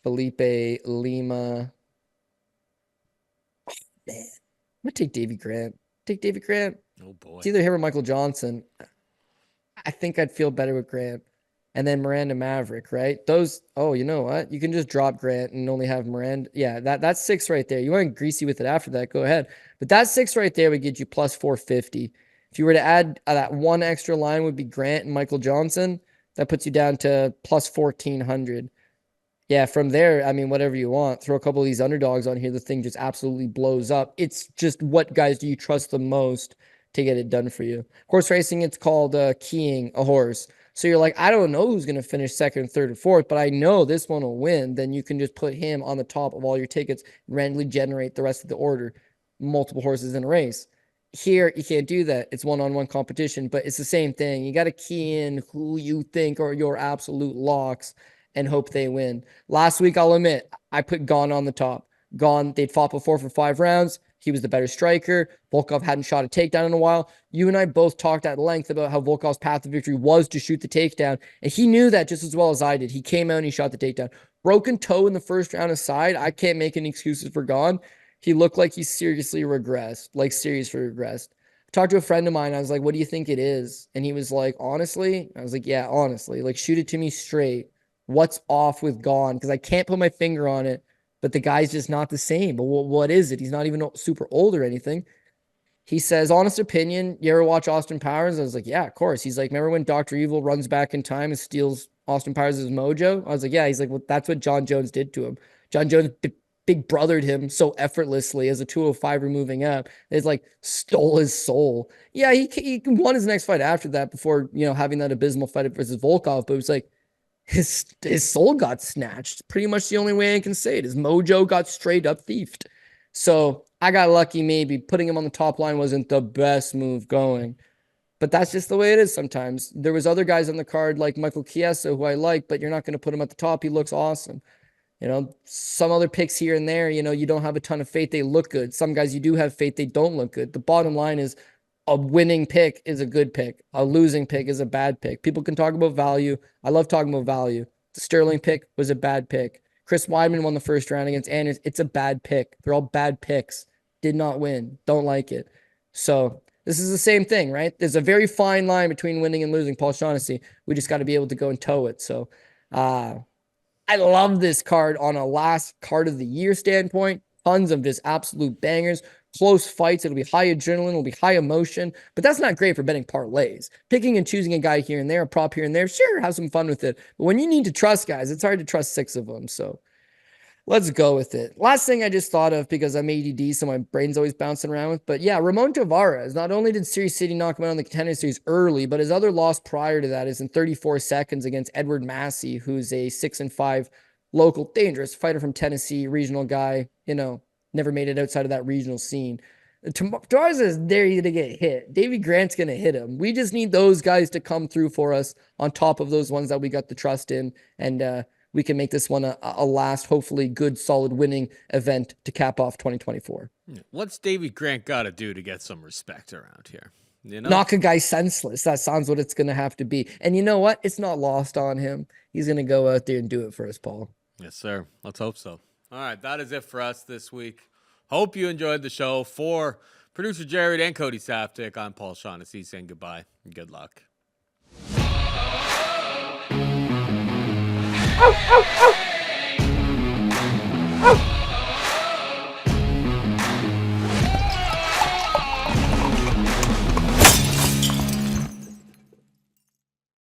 Felipe Lima. Man, I'm going to take Davy Grant. Take Davy Grant. Oh, boy. It's either him or Michael Johnson. I think I'd feel better with Grant. And then Miranda Maverick, right? Those, oh, you know what? You can just drop Grant and only have Miranda. Yeah, that's 6 right there. You want to greasy with it after that, go ahead. But that 6 right there would get you plus 450. If you were to add that one extra line would be Grant and Michael Johnson. That puts you down to plus 1,400. Yeah, from there, I mean, whatever you want. Throw a couple of these underdogs on here. The thing just absolutely blows up. It's just what guys do you trust the most to get it done for you? Horse racing, it's called keying a horse. So you're like, I don't know who's going to finish second, third, or fourth, but I know this one will win. Then you can just put him on the top of all your tickets and randomly generate the rest of the order, multiple horses in a race. Here, you can't do that. It's one-on-one competition, but it's the same thing. You got to key in who you think are your absolute locks and hope they win. Last week, I'll admit, I put Gon on the top. Gon, they'd fought before for 5 rounds. He was the better striker. Volkov hadn't shot a takedown in a while. You and I both talked at length about how Volkov's path to victory was to shoot the takedown, and he knew that just as well as I did. He came out and he shot the takedown. Broken toe in the first round aside, I can't make any excuses for Gon. He looked like he seriously regressed, like seriously regressed. I talked to a friend of mine. I was like, what do you think it is? And he was like, honestly? I was like, yeah, honestly. Like, shoot it to me straight. What's off with Gon? Because I can't put my finger on it, but the guy's just not the same. But what is it? He's not even super old or anything. He says, honest opinion, you ever watch Austin Powers? I was like, yeah, of course. He's like, remember when Dr. Evil runs back in time and steals Austin Powers' mojo? I was like, yeah. He's like, well, that's what John Jones did to him. John Jones big brothered him so effortlessly as a 205 moving up. It's like stole his soul. Yeah, he won his next fight after that before, having that abysmal fight versus Volkov. But it was like, his soul got snatched. Pretty much the only way I can say it. His mojo got straight up thiefed. So I got lucky. Maybe putting him on the top line wasn't the best move going, but that's just the way it is sometimes. There was other guys on the card like Michael Chiesa who I like, but you're not going to put him at the top. He looks awesome. Some other picks here and there, you don't have a ton of faith. They look good. Some guys you do have faith. They don't look good. The bottom line is a winning pick is a good pick. A losing pick is a bad pick. People can talk about value. I love talking about value. The Stirling pick was a bad pick. Chris Weidman won the first round against Anders. It's a bad pick. They're all bad picks. Did not win. Don't like it. So this is the same thing, right? There's a very fine line between winning and losing, Paul Shaughnessy. We just got to be able to go and toe it. So I love this card on a last card of the year standpoint. Tons of just absolute bangers. Close fights. It'll be high adrenaline. It'll be high emotion. But that's not great for betting parlays. Picking and choosing a guy here and there, a prop here and there, sure, have some fun with it. But when you need to trust guys, it's hard to trust 6 of them. So let's go with it. Last thing I just thought of, because I'm ADD, so my brain's always bouncing around with. But yeah, Ramon Tavares. Not only did Series City knock him out on the Contender Series early, but his other loss prior to that is in 34 seconds against Edward Massey, who's a 6-5 local dangerous fighter from Tennessee, regional guy, never made it outside of that regional scene. Tavares is there to get hit. Davy Grant's going to hit him. We just need those guys to come through for us on top of those ones that we got the trust in. And we can make this one a last, hopefully good, solid winning event to cap off 2024. What's Davy Grant got to do to get some respect around here? Knock a guy senseless. That sounds what it's going to have to be. And you know what? It's not lost on him. He's going to go out there and do it for us, Paul. Yes, sir. Let's hope so. All right, that is it for us this week. Hope you enjoyed the show. For producer Jared and Cody Saftik, I'm Paul Shaughnessy saying goodbye and good luck. Ow, ow, ow. Ow.